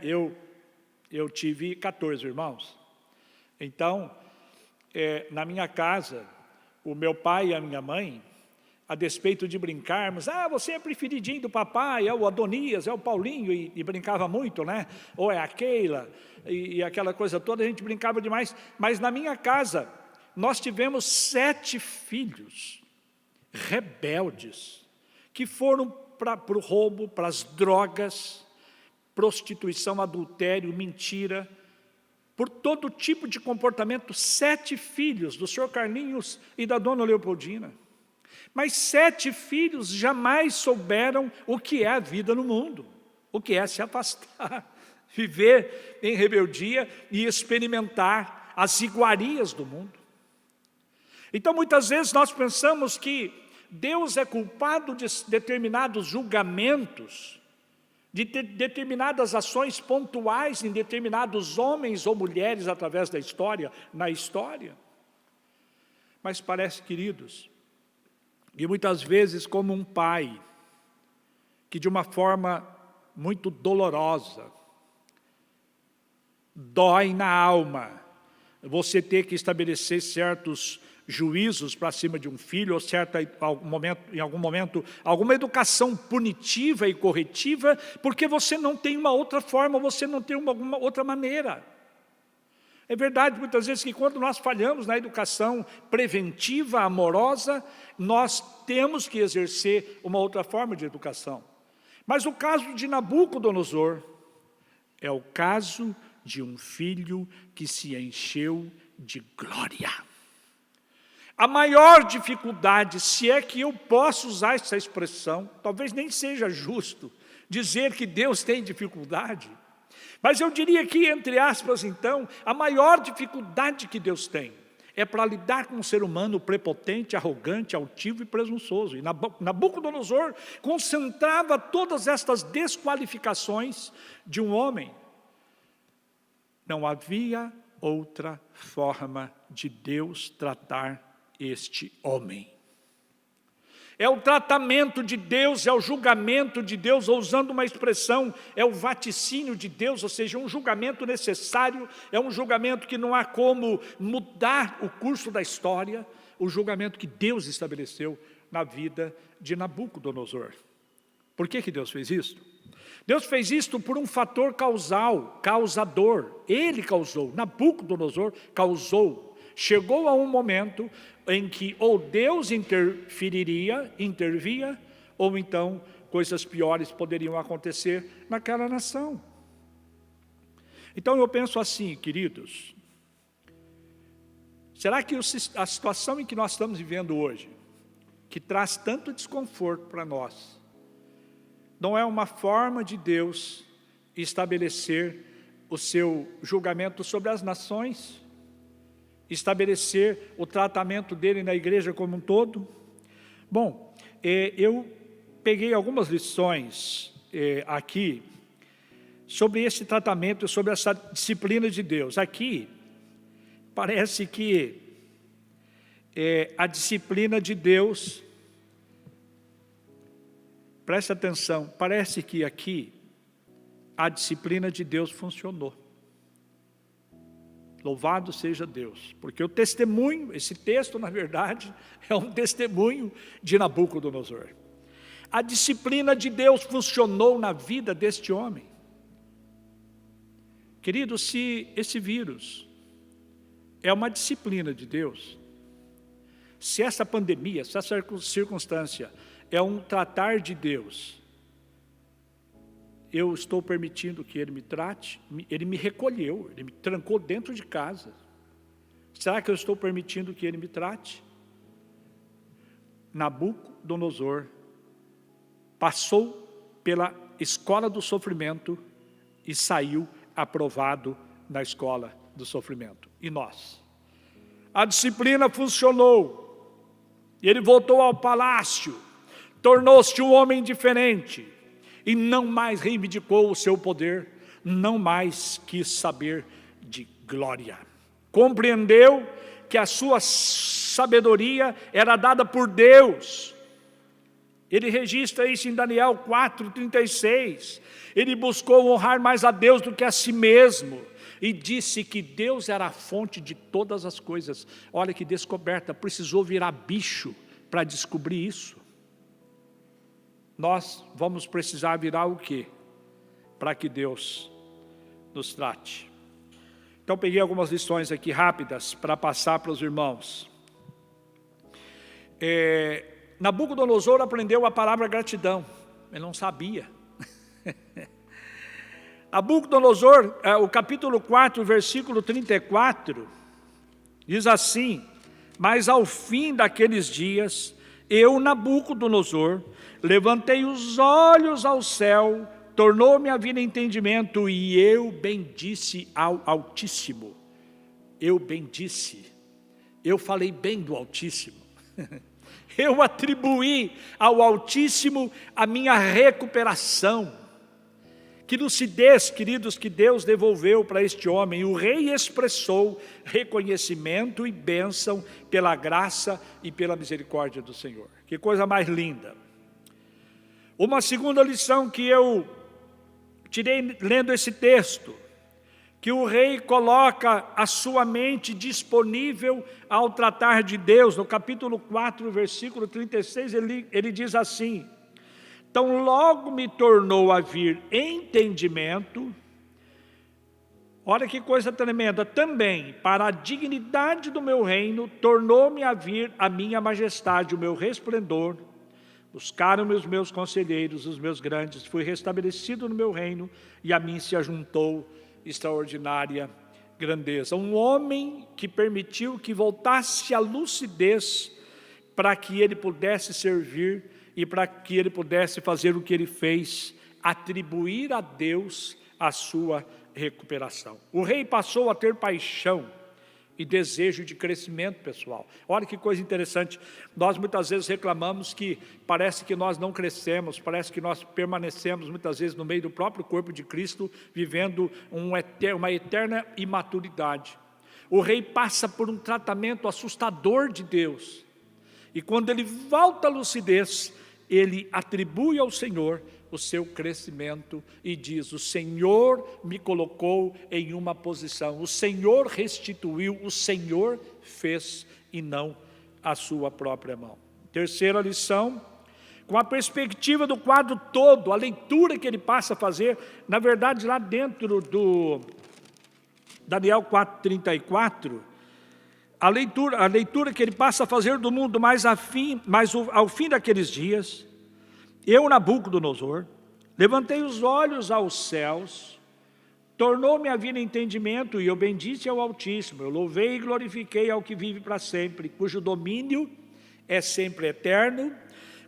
Eu tive 14 irmãos, então, na minha casa, o meu pai e a minha mãe, a despeito de brincarmos, você é preferidinho do papai, é o Adonias, é o Paulinho, e brincava muito, né? Ou é a Keila, e aquela coisa toda, a gente brincava demais, mas na minha casa, nós tivemos 7 filhos rebeldes, que foram para o roubo, para as drogas, prostituição, adultério, mentira, por todo tipo de comportamento. 7 filhos do senhor Carlinhos e da dona Leopoldina. Mas 7 filhos jamais souberam o que é a vida no mundo, o que é se afastar, viver em rebeldia e experimentar as iguarias do mundo. Então, muitas vezes nós pensamos que Deus é culpado de determinados julgamentos, de determinadas ações pontuais em determinados homens ou mulheres através da história, na história. Mas parece, queridos, e muitas vezes como um pai, que de uma forma muito dolorosa, dói na alma, você ter que estabelecer certos juízos para cima de um filho, ou em algum momento, alguma educação punitiva e corretiva, porque você não tem uma outra forma, você não tem uma outra maneira. É verdade, muitas vezes, que quando nós falhamos na educação preventiva, amorosa, nós temos que exercer uma outra forma de educação. Mas o caso de Nabucodonosor é o caso de um filho que se encheu de glória. A maior dificuldade, se é que eu posso usar essa expressão, talvez nem seja justo dizer que Deus tem dificuldade, mas eu diria que, entre aspas, então, a maior dificuldade que Deus tem é para lidar com um ser humano prepotente, arrogante, altivo e presunçoso. E Nabucodonosor concentrava todas estas desqualificações de um homem. Não havia outra forma de Deus tratar este homem. É o tratamento de Deus, é o julgamento de Deus, ou usando uma expressão, é o vaticínio de Deus, ou seja, um julgamento necessário, é um julgamento que não há como mudar o curso da história, o julgamento que Deus estabeleceu na vida de Nabucodonosor. Por que Deus fez isso? Deus fez isto por um fator causador. Ele causou, Nabucodonosor causou. Chegou a um momento em que ou Deus intervia, ou então coisas piores poderiam acontecer naquela nação. Então eu penso assim, queridos, será que a situação em que nós estamos vivendo hoje, que traz tanto desconforto para nós, não é uma forma de Deus estabelecer o seu julgamento sobre as nações, estabelecer o tratamento dele na igreja como um todo? Bom, eu peguei algumas lições aqui sobre esse tratamento, sobre essa disciplina de Deus. Aqui, parece que a disciplina de Deus, preste atenção, parece que aqui a disciplina de Deus funcionou. Louvado seja Deus, porque o testemunho, esse texto na verdade é um testemunho de Nabucodonosor. A disciplina de Deus funcionou na vida deste homem. Querido, se esse vírus é uma disciplina de Deus, se essa pandemia, essa circunstância é um tratar de Deus, eu estou permitindo que Ele me trate, Ele me recolheu, Ele me trancou dentro de casa. Será que eu estou permitindo que Ele me trate? Nabucodonosor passou pela escola do sofrimento e saiu aprovado na escola do sofrimento. E nós? A disciplina funcionou. E ele voltou ao palácio, tornou-se um homem diferente e não mais reivindicou o seu poder, não mais quis saber de glória. Compreendeu que a sua sabedoria era dada por Deus. Ele registra isso em Daniel 4:36. Ele buscou honrar mais a Deus do que a si mesmo e disse que Deus era a fonte de todas as coisas. Olha que descoberta, precisou virar bicho para descobrir isso. Nós vamos precisar virar o quê? Para que Deus nos trate. Então peguei algumas lições aqui rápidas para passar para os irmãos. Nabucodonosor aprendeu a palavra gratidão, ele não sabia. Nabucodonosor, o capítulo 4, versículo 34, diz assim: mas ao fim daqueles dias, eu, Nabucodonosor, levantei os olhos ao céu, tornou-me a vir entendimento, e eu bendisse ao Altíssimo. Eu bendisse, eu falei bem do Altíssimo. Eu atribuí ao Altíssimo a minha recuperação. Que lucidez, queridos, que Deus devolveu para este homem. O rei expressou reconhecimento e bênção pela graça e pela misericórdia do Senhor. Que coisa mais linda. Uma segunda lição que eu tirei lendo esse texto, que o rei coloca a sua mente disponível ao tratar de Deus. No capítulo 4, versículo 36, ele diz assim: então logo me tornou a vir entendimento, olha que coisa tremenda, também para a dignidade do meu reino, tornou-me a vir a minha majestade, o meu resplendor, buscaram-me os meus conselheiros, os meus grandes, fui restabelecido no meu reino, e a mim se ajuntou extraordinária grandeza. Um homem que permitiu que voltasse a lucidez, para que ele pudesse servir, e para que ele pudesse fazer o que ele fez, atribuir a Deus a sua recuperação. O rei passou a ter paixão e desejo de crescimento pessoal. Olha que coisa interessante, nós muitas vezes reclamamos que parece que nós não crescemos, parece que nós permanecemos muitas vezes no meio do próprio corpo de Cristo, vivendo uma eterna imaturidade. O rei passa por um tratamento assustador de Deus, e quando ele volta à lucidez, ele atribui ao Senhor o seu crescimento e diz: o Senhor me colocou em uma posição, o Senhor restituiu, o Senhor fez, e não a sua própria mão. Terceira lição, com a perspectiva do quadro todo, a leitura que ele passa a fazer, na verdade lá dentro do Daniel 4:34, a leitura que ele passa a fazer do mundo, mas ao fim daqueles dias, eu, Nabucodonosor, levantei os olhos aos céus, tornou-me a vir entendimento, e eu bendisse ao Altíssimo, eu louvei e glorifiquei ao que vive para sempre, cujo domínio é sempre eterno,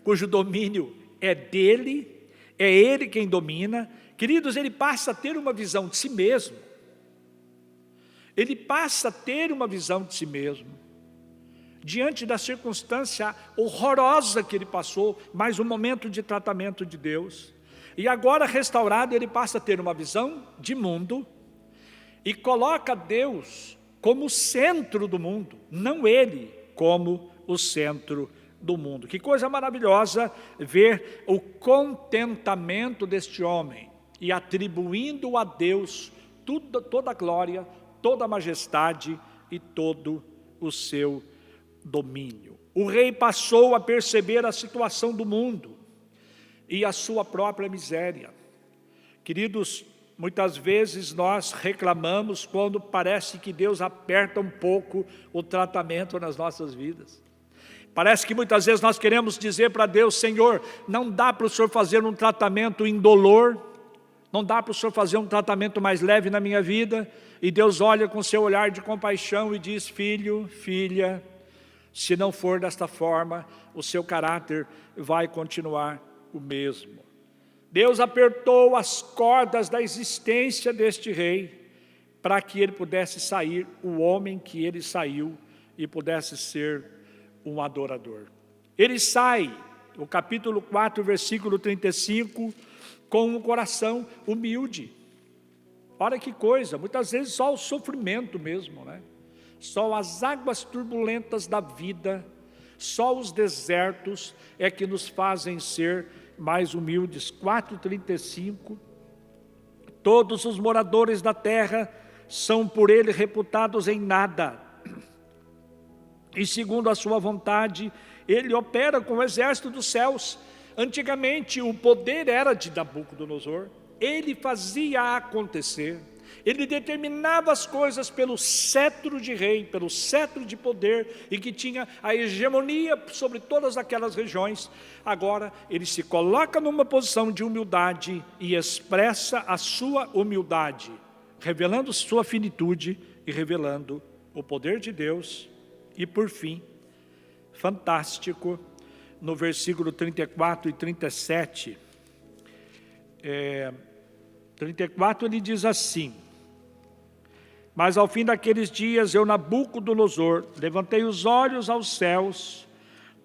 cujo domínio é dele, é ele quem domina. Queridos, ele passa a ter uma visão de si mesmo. Ele passa a ter uma visão de si mesmo, diante da circunstância horrorosa que ele passou, mais um momento de tratamento de Deus, e agora restaurado, ele passa a ter uma visão de mundo, e coloca Deus como o centro do mundo, não ele como o centro do mundo. Que coisa maravilhosa ver o contentamento deste homem, e atribuindo a Deus toda a glória, toda a majestade e todo o seu domínio. O rei passou a perceber a situação do mundo. e a sua própria miséria. Queridos, muitas vezes nós reclamamos quando parece que Deus aperta um pouco o tratamento nas nossas vidas. Parece que muitas vezes nós queremos dizer para Deus: Senhor, não dá para o Senhor fazer um tratamento indolor, não dá para o Senhor fazer um tratamento mais leve na minha vida. E Deus olha com seu olhar de compaixão e diz: filho, filha, se não for desta forma, o seu caráter vai continuar o mesmo. Deus apertou as cordas da existência deste rei para que ele pudesse sair o homem que ele saiu e pudesse ser um adorador. Ele sai, o capítulo 4, versículo 35, com um coração humilde. Olha que coisa, muitas vezes só o sofrimento mesmo, né? Só as águas turbulentas da vida, só os desertos é que nos fazem ser mais humildes. 4,35, todos os moradores da terra são por ele reputados em nada, e segundo a sua vontade, ele opera com o exército dos céus. Antigamente o poder era de Nabucodonosor, ele fazia acontecer, ele determinava as coisas pelo cetro de rei, pelo cetro de poder, e que tinha a hegemonia sobre todas aquelas regiões. Agora ele se coloca numa posição de humildade e expressa a sua humildade, revelando sua finitude e revelando o poder de Deus. E por fim, fantástico, no versículo 34 e 37, 34 ele diz assim: mas ao fim daqueles dias, eu, Nabucodonosor, levantei os olhos aos céus,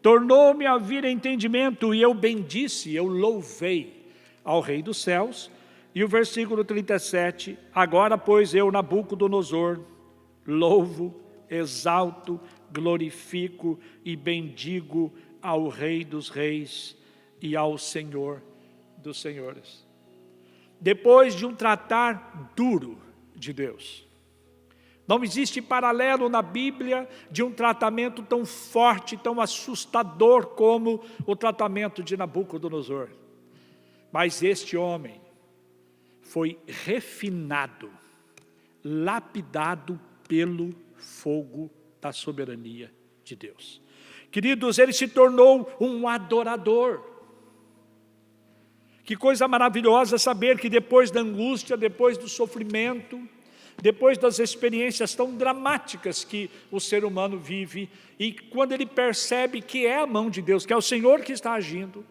tornou-me a vir entendimento, e eu bendisse, eu louvei ao Rei dos céus. E o versículo 37, agora pois eu, Nabucodonosor, louvo, exalto, glorifico e bendigo ao Rei dos reis e ao Senhor dos senhores. Depois de um tratar duro de Deus, não existe paralelo na Bíblia de um tratamento tão forte, tão assustador como o tratamento de Nabucodonosor. Mas este homem foi refinado, lapidado pelo fogo da soberania de Deus. Queridos, ele se tornou um adorador. Que coisa maravilhosa saber que depois da angústia, depois do sofrimento, depois das experiências tão dramáticas que o ser humano vive, e quando ele percebe que é a mão de Deus, que é o Senhor que está agindo,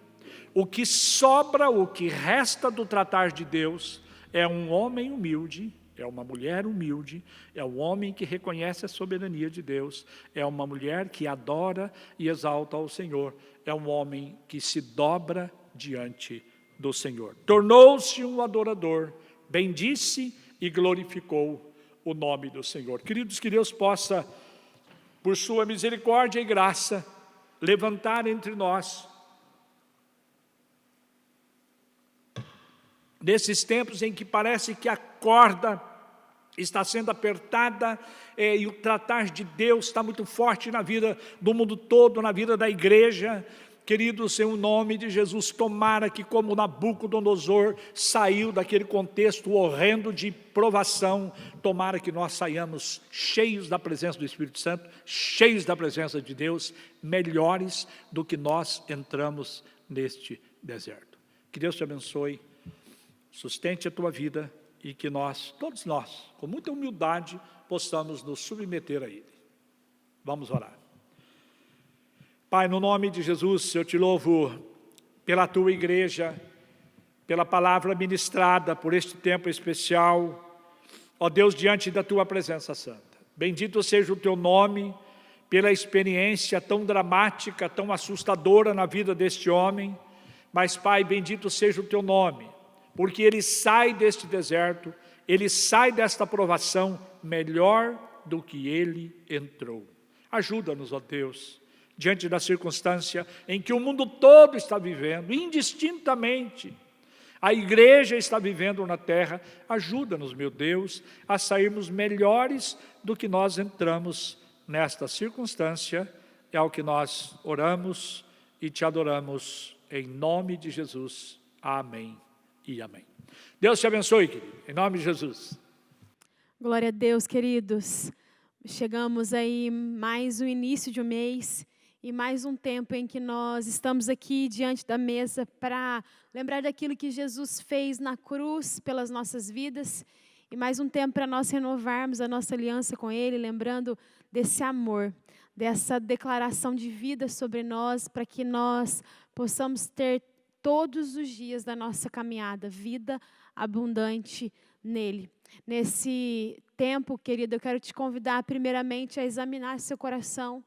o que sobra, o que resta do tratar de Deus é um homem humilde, é uma mulher humilde, é um homem que reconhece a soberania de Deus, é uma mulher que adora e exalta ao Senhor, é um homem que se dobra diante do Senhor. Tornou-se um adorador, bendisse e glorificou o nome do Senhor. Queridos, que Deus possa, por sua misericórdia e graça, levantar entre nós, nesses tempos em que parece que a corda está sendo apertada, e o tratar de Deus está muito forte na vida do mundo todo, na vida da igreja. Queridos, em nome de Jesus, tomara que, como Nabucodonosor saiu daquele contexto horrendo de provação, tomara que nós saiamos cheios da presença do Espírito Santo, cheios da presença de Deus, melhores do que nós entramos neste deserto. Que Deus te abençoe, sustente a tua vida e que nós, todos nós, com muita humildade, possamos nos submeter a Ele. Vamos orar. Pai, no nome de Jesus, eu te louvo pela tua igreja, pela palavra ministrada, por este tempo especial, ó Deus, diante da tua presença santa. Bendito seja o teu nome, pela experiência tão dramática, tão assustadora na vida deste homem, mas, Pai, bendito seja o teu nome, porque ele sai deste deserto, ele sai desta provação melhor do que ele entrou. Ajuda-nos, ó Deus, diante da circunstância em que o mundo todo está vivendo, indistintamente, a igreja está vivendo na terra. Ajuda-nos, meu Deus, a sairmos melhores do que nós entramos nesta circunstância. É o que nós oramos e te adoramos em nome de Jesus. Amém e amém. Deus te abençoe, querido, em nome de Jesus. Glória a Deus, queridos. Chegamos aí mais o início de um mês e mais um tempo em que nós estamos aqui diante da mesa para lembrar daquilo que Jesus fez na cruz pelas nossas vidas e mais um tempo para nós renovarmos a nossa aliança com Ele, lembrando desse amor, dessa declaração de vida sobre nós, para que nós possamos ter todos os dias da nossa caminhada vida abundante nele. Nesse tempo, querido, eu quero te convidar primeiramente a examinar seu coração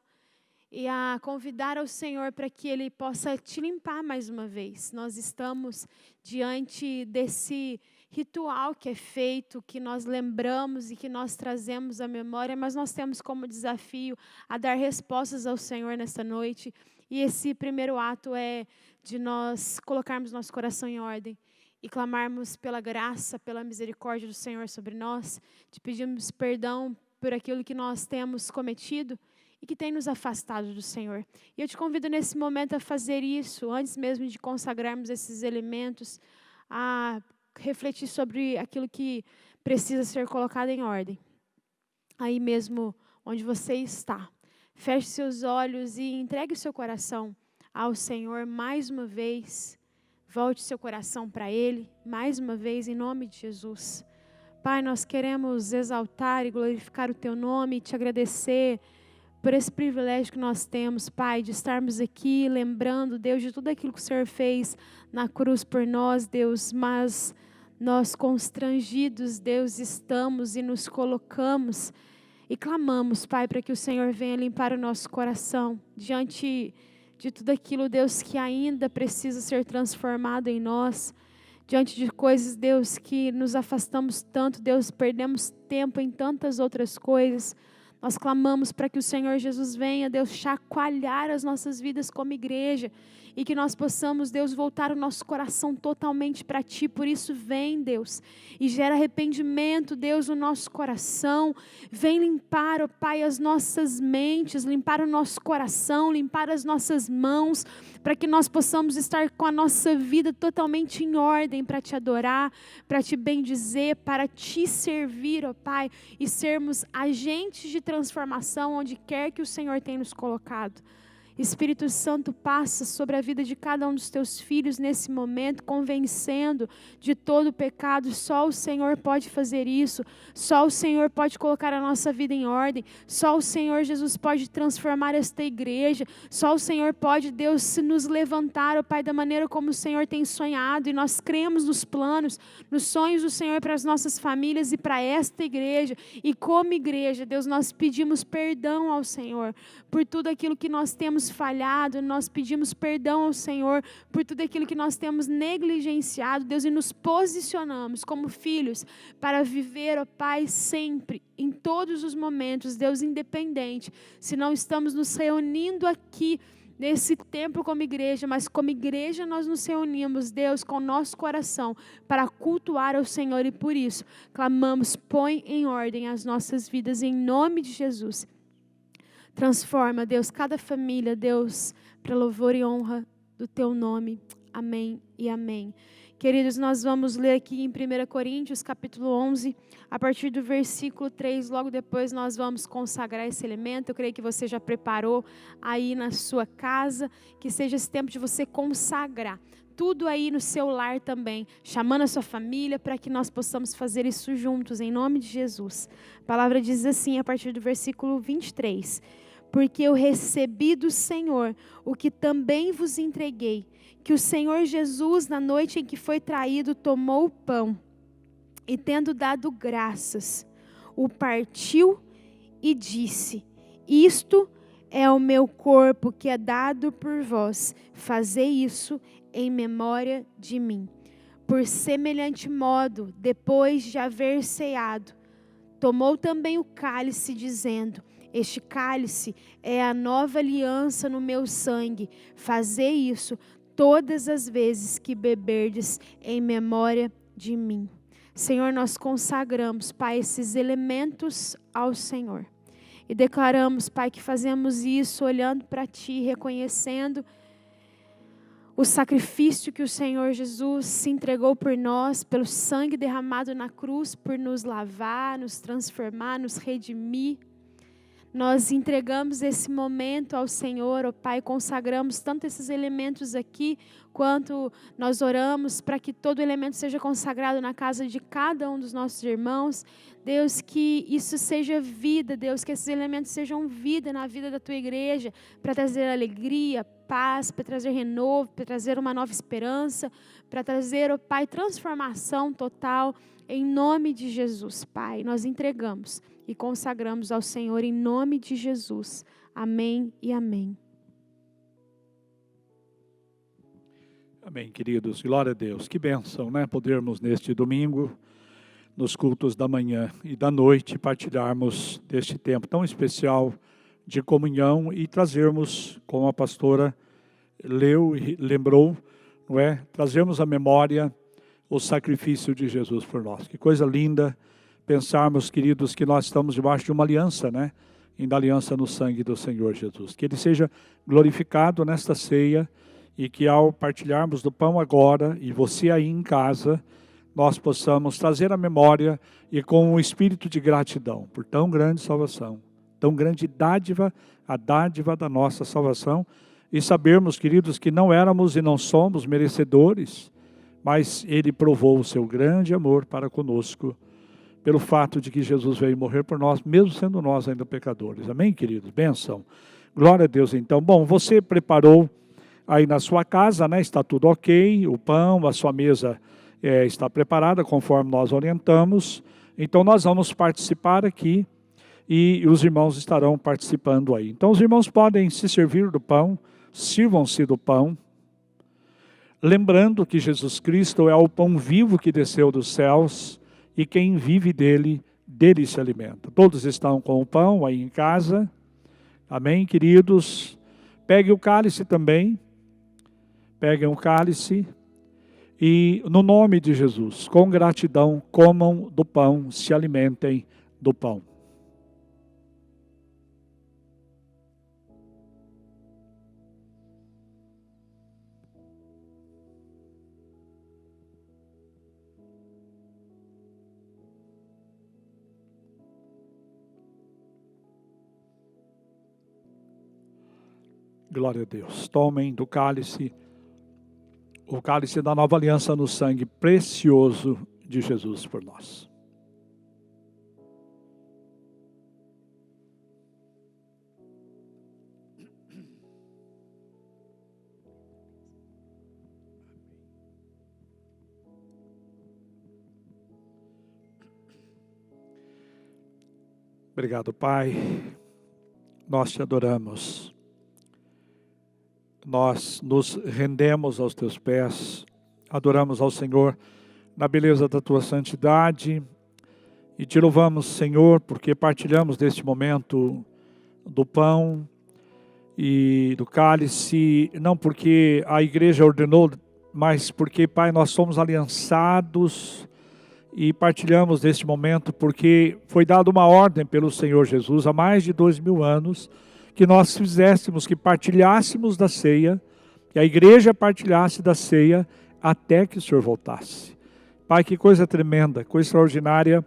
e a convidar ao Senhor para que Ele possa te limpar mais uma vez. Nós estamos diante desse ritual que é feito, que nós lembramos e que nós trazemos à memória, mas nós temos como desafio a dar respostas ao Senhor nesta noite. E esse primeiro ato é de nós colocarmos nosso coração em ordem e clamarmos pela graça, pela misericórdia do Senhor sobre nós, te pedimos perdão por aquilo que nós temos cometido e que tem nos afastado do Senhor. E eu te convido nesse momento a fazer isso, antes mesmo de consagrarmos esses elementos, a refletir sobre aquilo que precisa ser colocado em ordem. Aí mesmo onde você está, feche seus olhos e entregue o seu coração ao Senhor mais uma vez. Volte seu coração para Ele, mais uma vez, em nome de Jesus. Pai, nós queremos exaltar e glorificar o Teu nome e te agradecer por esse privilégio que nós temos, Pai, de estarmos aqui lembrando, Deus, de tudo aquilo que o Senhor fez na cruz por nós, Deus, mas nós constrangidos, Deus, estamos e nos colocamos e clamamos, Pai, para que o Senhor venha limpar o nosso coração diante de tudo aquilo, Deus, que ainda precisa ser transformado em nós, diante de coisas, Deus, que nos afastamos tanto, Deus, perdemos tempo em tantas outras coisas. Nós clamamos para que o Senhor Jesus venha, Deus, chacoalhar as nossas vidas como igreja e que nós possamos, Deus, voltar o nosso coração totalmente para Ti. Por isso, vem, Deus, e gera arrependimento, Deus, no nosso coração. Vem limpar, ó Pai, as nossas mentes, limpar o nosso coração, limpar as nossas mãos, para que nós possamos estar com a nossa vida totalmente em ordem para Te adorar, para Te bendizer, para Te servir, ó Pai, e sermos agentes de transformação onde quer que o Senhor tenha nos colocado. Espírito Santo, passa sobre a vida de cada um dos Teus filhos nesse momento, convencendo de todo o pecado. Só o Senhor pode fazer isso, só o Senhor pode colocar a nossa vida em ordem, só o Senhor Jesus pode transformar esta igreja, só o Senhor pode, Deus, se nos levantar, ó Pai, da maneira como o Senhor tem sonhado, e nós cremos nos planos, nos sonhos do Senhor para as nossas famílias e para esta igreja, e como igreja, Deus, nós pedimos perdão ao Senhor por tudo aquilo que nós temos falhado, nós pedimos perdão ao Senhor por tudo aquilo que nós temos negligenciado, Deus, e nos posicionamos como filhos para viver, ó Pai, sempre, em todos os momentos, Deus, independente, se não estamos nos reunindo aqui nesse templo como igreja, mas como igreja nós nos reunimos, Deus, com o nosso coração para cultuar ao Senhor, e por isso clamamos, põe em ordem as nossas vidas em nome de Jesus. Transforma, Deus, cada família, Deus, para louvor e honra do Teu nome. Amém e amém. Queridos, nós vamos ler aqui em 1 Coríntios, capítulo 11, a partir do versículo 3, logo depois nós vamos consagrar esse elemento. Eu creio que você já preparou aí na sua casa, que seja esse tempo de você consagrar tudo aí no seu lar também, chamando a sua família para que nós possamos fazer isso juntos, em nome de Jesus. A palavra diz assim, a partir do versículo 23, porque eu recebi do Senhor o que também vos entreguei, que o Senhor Jesus, na noite em que foi traído, tomou o pão e, tendo dado graças, o partiu e disse, isto é o meu corpo que é dado por vós, fazei isso em memória de mim. Por semelhante modo, depois de haver ceado, tomou também o cálice, dizendo, este cálice é a nova aliança no meu sangue. Fazei isso todas as vezes que beberdes em memória de mim. Senhor, nós consagramos, Pai, esses elementos ao Senhor. E declaramos, Pai, que fazemos isso olhando para Ti, reconhecendo o sacrifício que o Senhor Jesus se entregou por nós, pelo sangue derramado na cruz, por nos lavar, nos transformar, nos redimir. Nós entregamos esse momento ao Senhor, ó Pai, consagramos tanto esses elementos aqui, quanto nós oramos para que todo elemento seja consagrado na casa de cada um dos nossos irmãos. Deus, que isso seja vida, Deus, que esses elementos sejam vida na vida da Tua igreja, para trazer alegria, paz, para trazer renovo, para trazer uma nova esperança, para trazer, ó Pai, transformação total, em nome de Jesus, Pai. Nós entregamos e consagramos ao Senhor em nome de Jesus. Amém e amém. Amém, queridos. Glória a Deus. Que bênção, né? Podermos neste domingo, nos cultos da manhã e da noite, partilharmos deste tempo tão especial de comunhão e trazermos, como a pastora leu e lembrou, não é? Trazermos à memória o sacrifício de Jesus por nós. Que coisa linda pensarmos, queridos, que nós estamos debaixo de uma aliança, né? Da aliança no sangue do Senhor Jesus. Que Ele seja glorificado nesta ceia e que ao partilharmos do pão agora, e você aí em casa, nós possamos trazer à memória e com um espírito de gratidão por tão grande salvação, tão grande dádiva, a dádiva da nossa salvação, e sabermos, queridos, que não éramos e não somos merecedores, mas Ele provou o seu grande amor para conosco, pelo fato de que Jesus veio morrer por nós, mesmo sendo nós ainda pecadores. Amém, queridos? Bênção. Glória a Deus, então. Bom, você preparou aí na sua casa, né? Está tudo ok, o pão, a sua mesa está preparada, conforme nós orientamos. Então, nós vamos participar aqui e os irmãos estarão participando aí. Então, os irmãos podem se servir do pão, sirvam-se do pão, lembrando que Jesus Cristo é o pão vivo que desceu dos céus, e quem vive dele se alimenta. Todos estão com o pão aí em casa. Amém, queridos? Pegue o cálice também. Peguem o cálice. E no nome de Jesus, com gratidão, comam do pão, se alimentem do pão. Glória a Deus. Tomem do cálice, o cálice da nova aliança no sangue precioso de Jesus por nós. Obrigado, Pai. Nós te adoramos. Nós nos rendemos aos teus pés, adoramos ao Senhor na beleza da tua santidade e te louvamos, Senhor, porque partilhamos deste momento do pão e do cálice, não porque a igreja ordenou, mas porque, Pai, nós somos aliançados e partilhamos deste momento porque foi dada uma ordem pelo Senhor Jesus há mais de 2000 anos, que nós fizéssemos, que partilhássemos da ceia, que a igreja partilhasse da ceia até que o Senhor voltasse. Pai, que coisa tremenda, coisa extraordinária,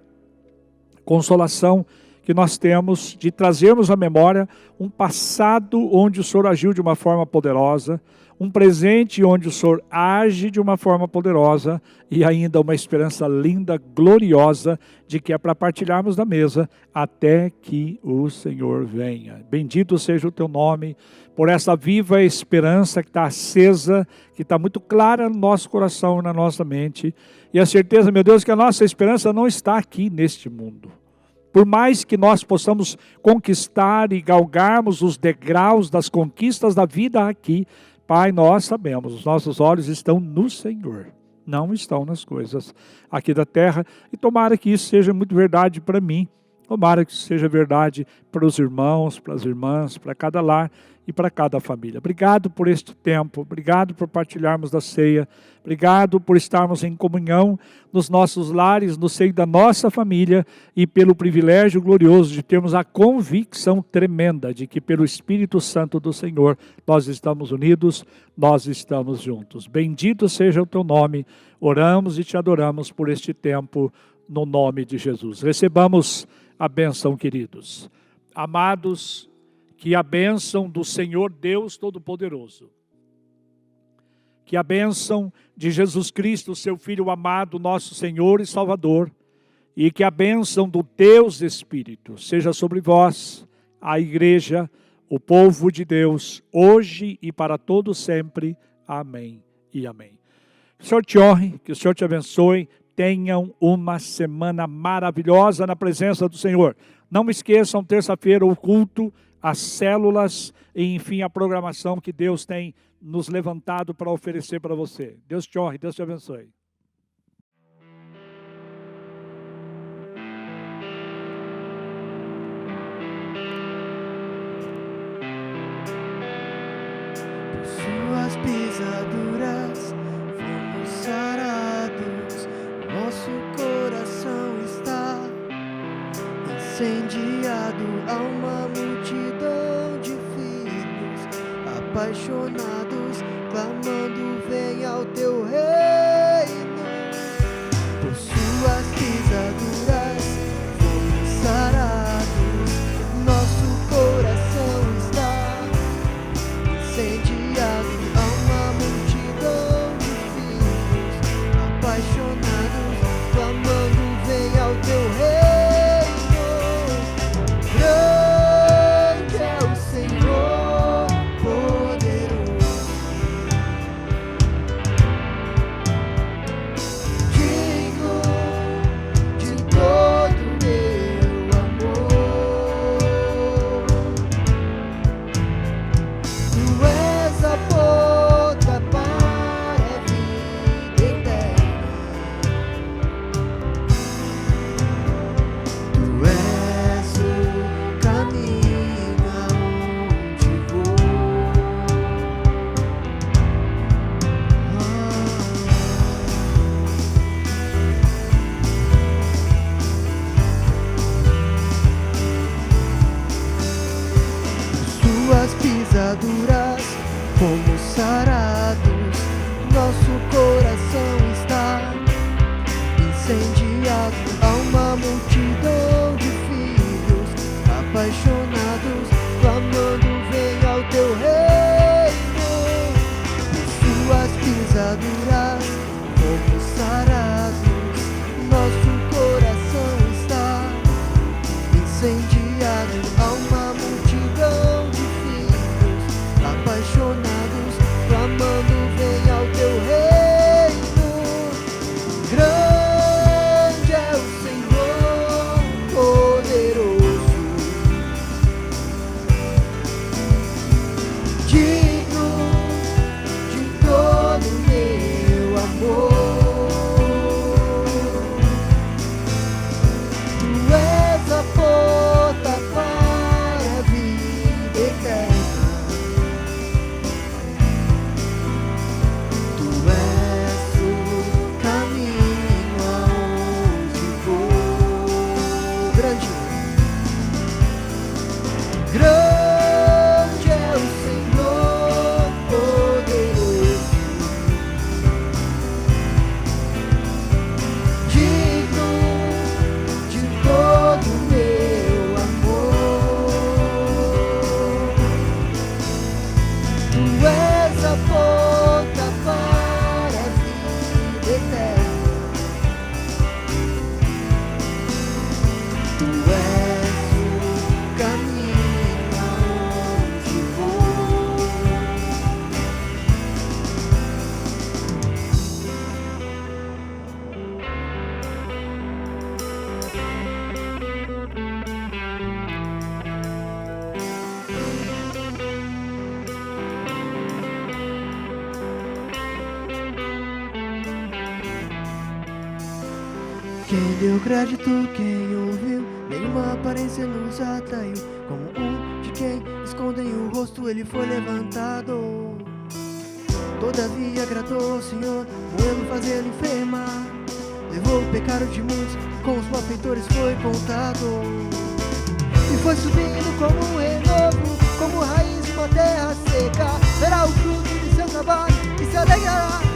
consolação que nós temos de trazermos à memória um passado onde o Senhor agiu de uma forma poderosa, um presente onde o Senhor age de uma forma poderosa e ainda uma esperança linda, gloriosa, de que é para partilharmos da mesa até que o Senhor venha. Bendito seja o teu nome por essa viva esperança que está acesa, que está muito clara no nosso coração e na nossa mente. E a certeza, meu Deus, que a nossa esperança não está aqui neste mundo. Por mais que nós possamos conquistar e galgarmos os degraus das conquistas da vida aqui, Pai, nós sabemos, os nossos olhos estão no Senhor, não estão nas coisas aqui da terra. E tomara que isso seja muito verdade para mim Tomara que isso seja verdade para os irmãos, para as irmãs, para cada lar e para cada família. Obrigado por este tempo, obrigado por partilharmos da ceia, obrigado por estarmos em comunhão nos nossos lares, no seio da nossa família e pelo privilégio glorioso de termos a convicção tremenda de que pelo Espírito Santo do Senhor nós estamos unidos, nós estamos juntos. Bendito seja o teu nome, oramos e te adoramos por este tempo no nome de Jesus. Recebamos a bênção, queridos. Amados, que a bênção do Senhor Deus Todo-Poderoso, que a bênção de Jesus Cristo, seu Filho amado, nosso Senhor e Salvador, e que a bênção do Deus Espírito seja sobre vós, a igreja, o povo de Deus, hoje e para todo sempre. Amém e amém. Que o Senhor te honre, que o Senhor te abençoe. Tenham uma semana maravilhosa na presença do Senhor. Não esqueçam, terça-feira, o culto, as células e, enfim, a programação que Deus tem nos levantado para oferecer para você. Deus te honre, Deus te abençoe. Suas pisaduras fomos sarados, nosso coração está incendiado a uma multidão de filhos apaixonados, clamando: vem ao teu reino. Por suas pisaduras fomos sarados, nosso coração está incendiado a uma multidão de filhos apaixonados, clamando: vem ao teu reino. Grande é o Senhor, poderoso, digno de todo meu amor. Tu és a porta para a vida eterna. Tu és o caminho aonde vou. Suas pisaduras fomos sarados, nosso coração está incendiado a uma multidão de filhos apaixonados, clamando: vem ao teu reino. Suas pisaduras fomos sarados, nosso coração está incendiado a uma multidão de filhos apaixonados, clamando: vem ao teu reino. Quem deu crédito, quem ouviu, nenhuma aparência nos atraiu. Como um de quem escondem o rosto, ele foi levantado. Todavia agradou ao Senhor, moendo fazê-lo enfermar. Levou o pecado de muitos, com os malfeitores foi contado. E foi subindo como um renovo, como raiz de uma terra seca. Verá o fruto de seu trabalho e se alegrará.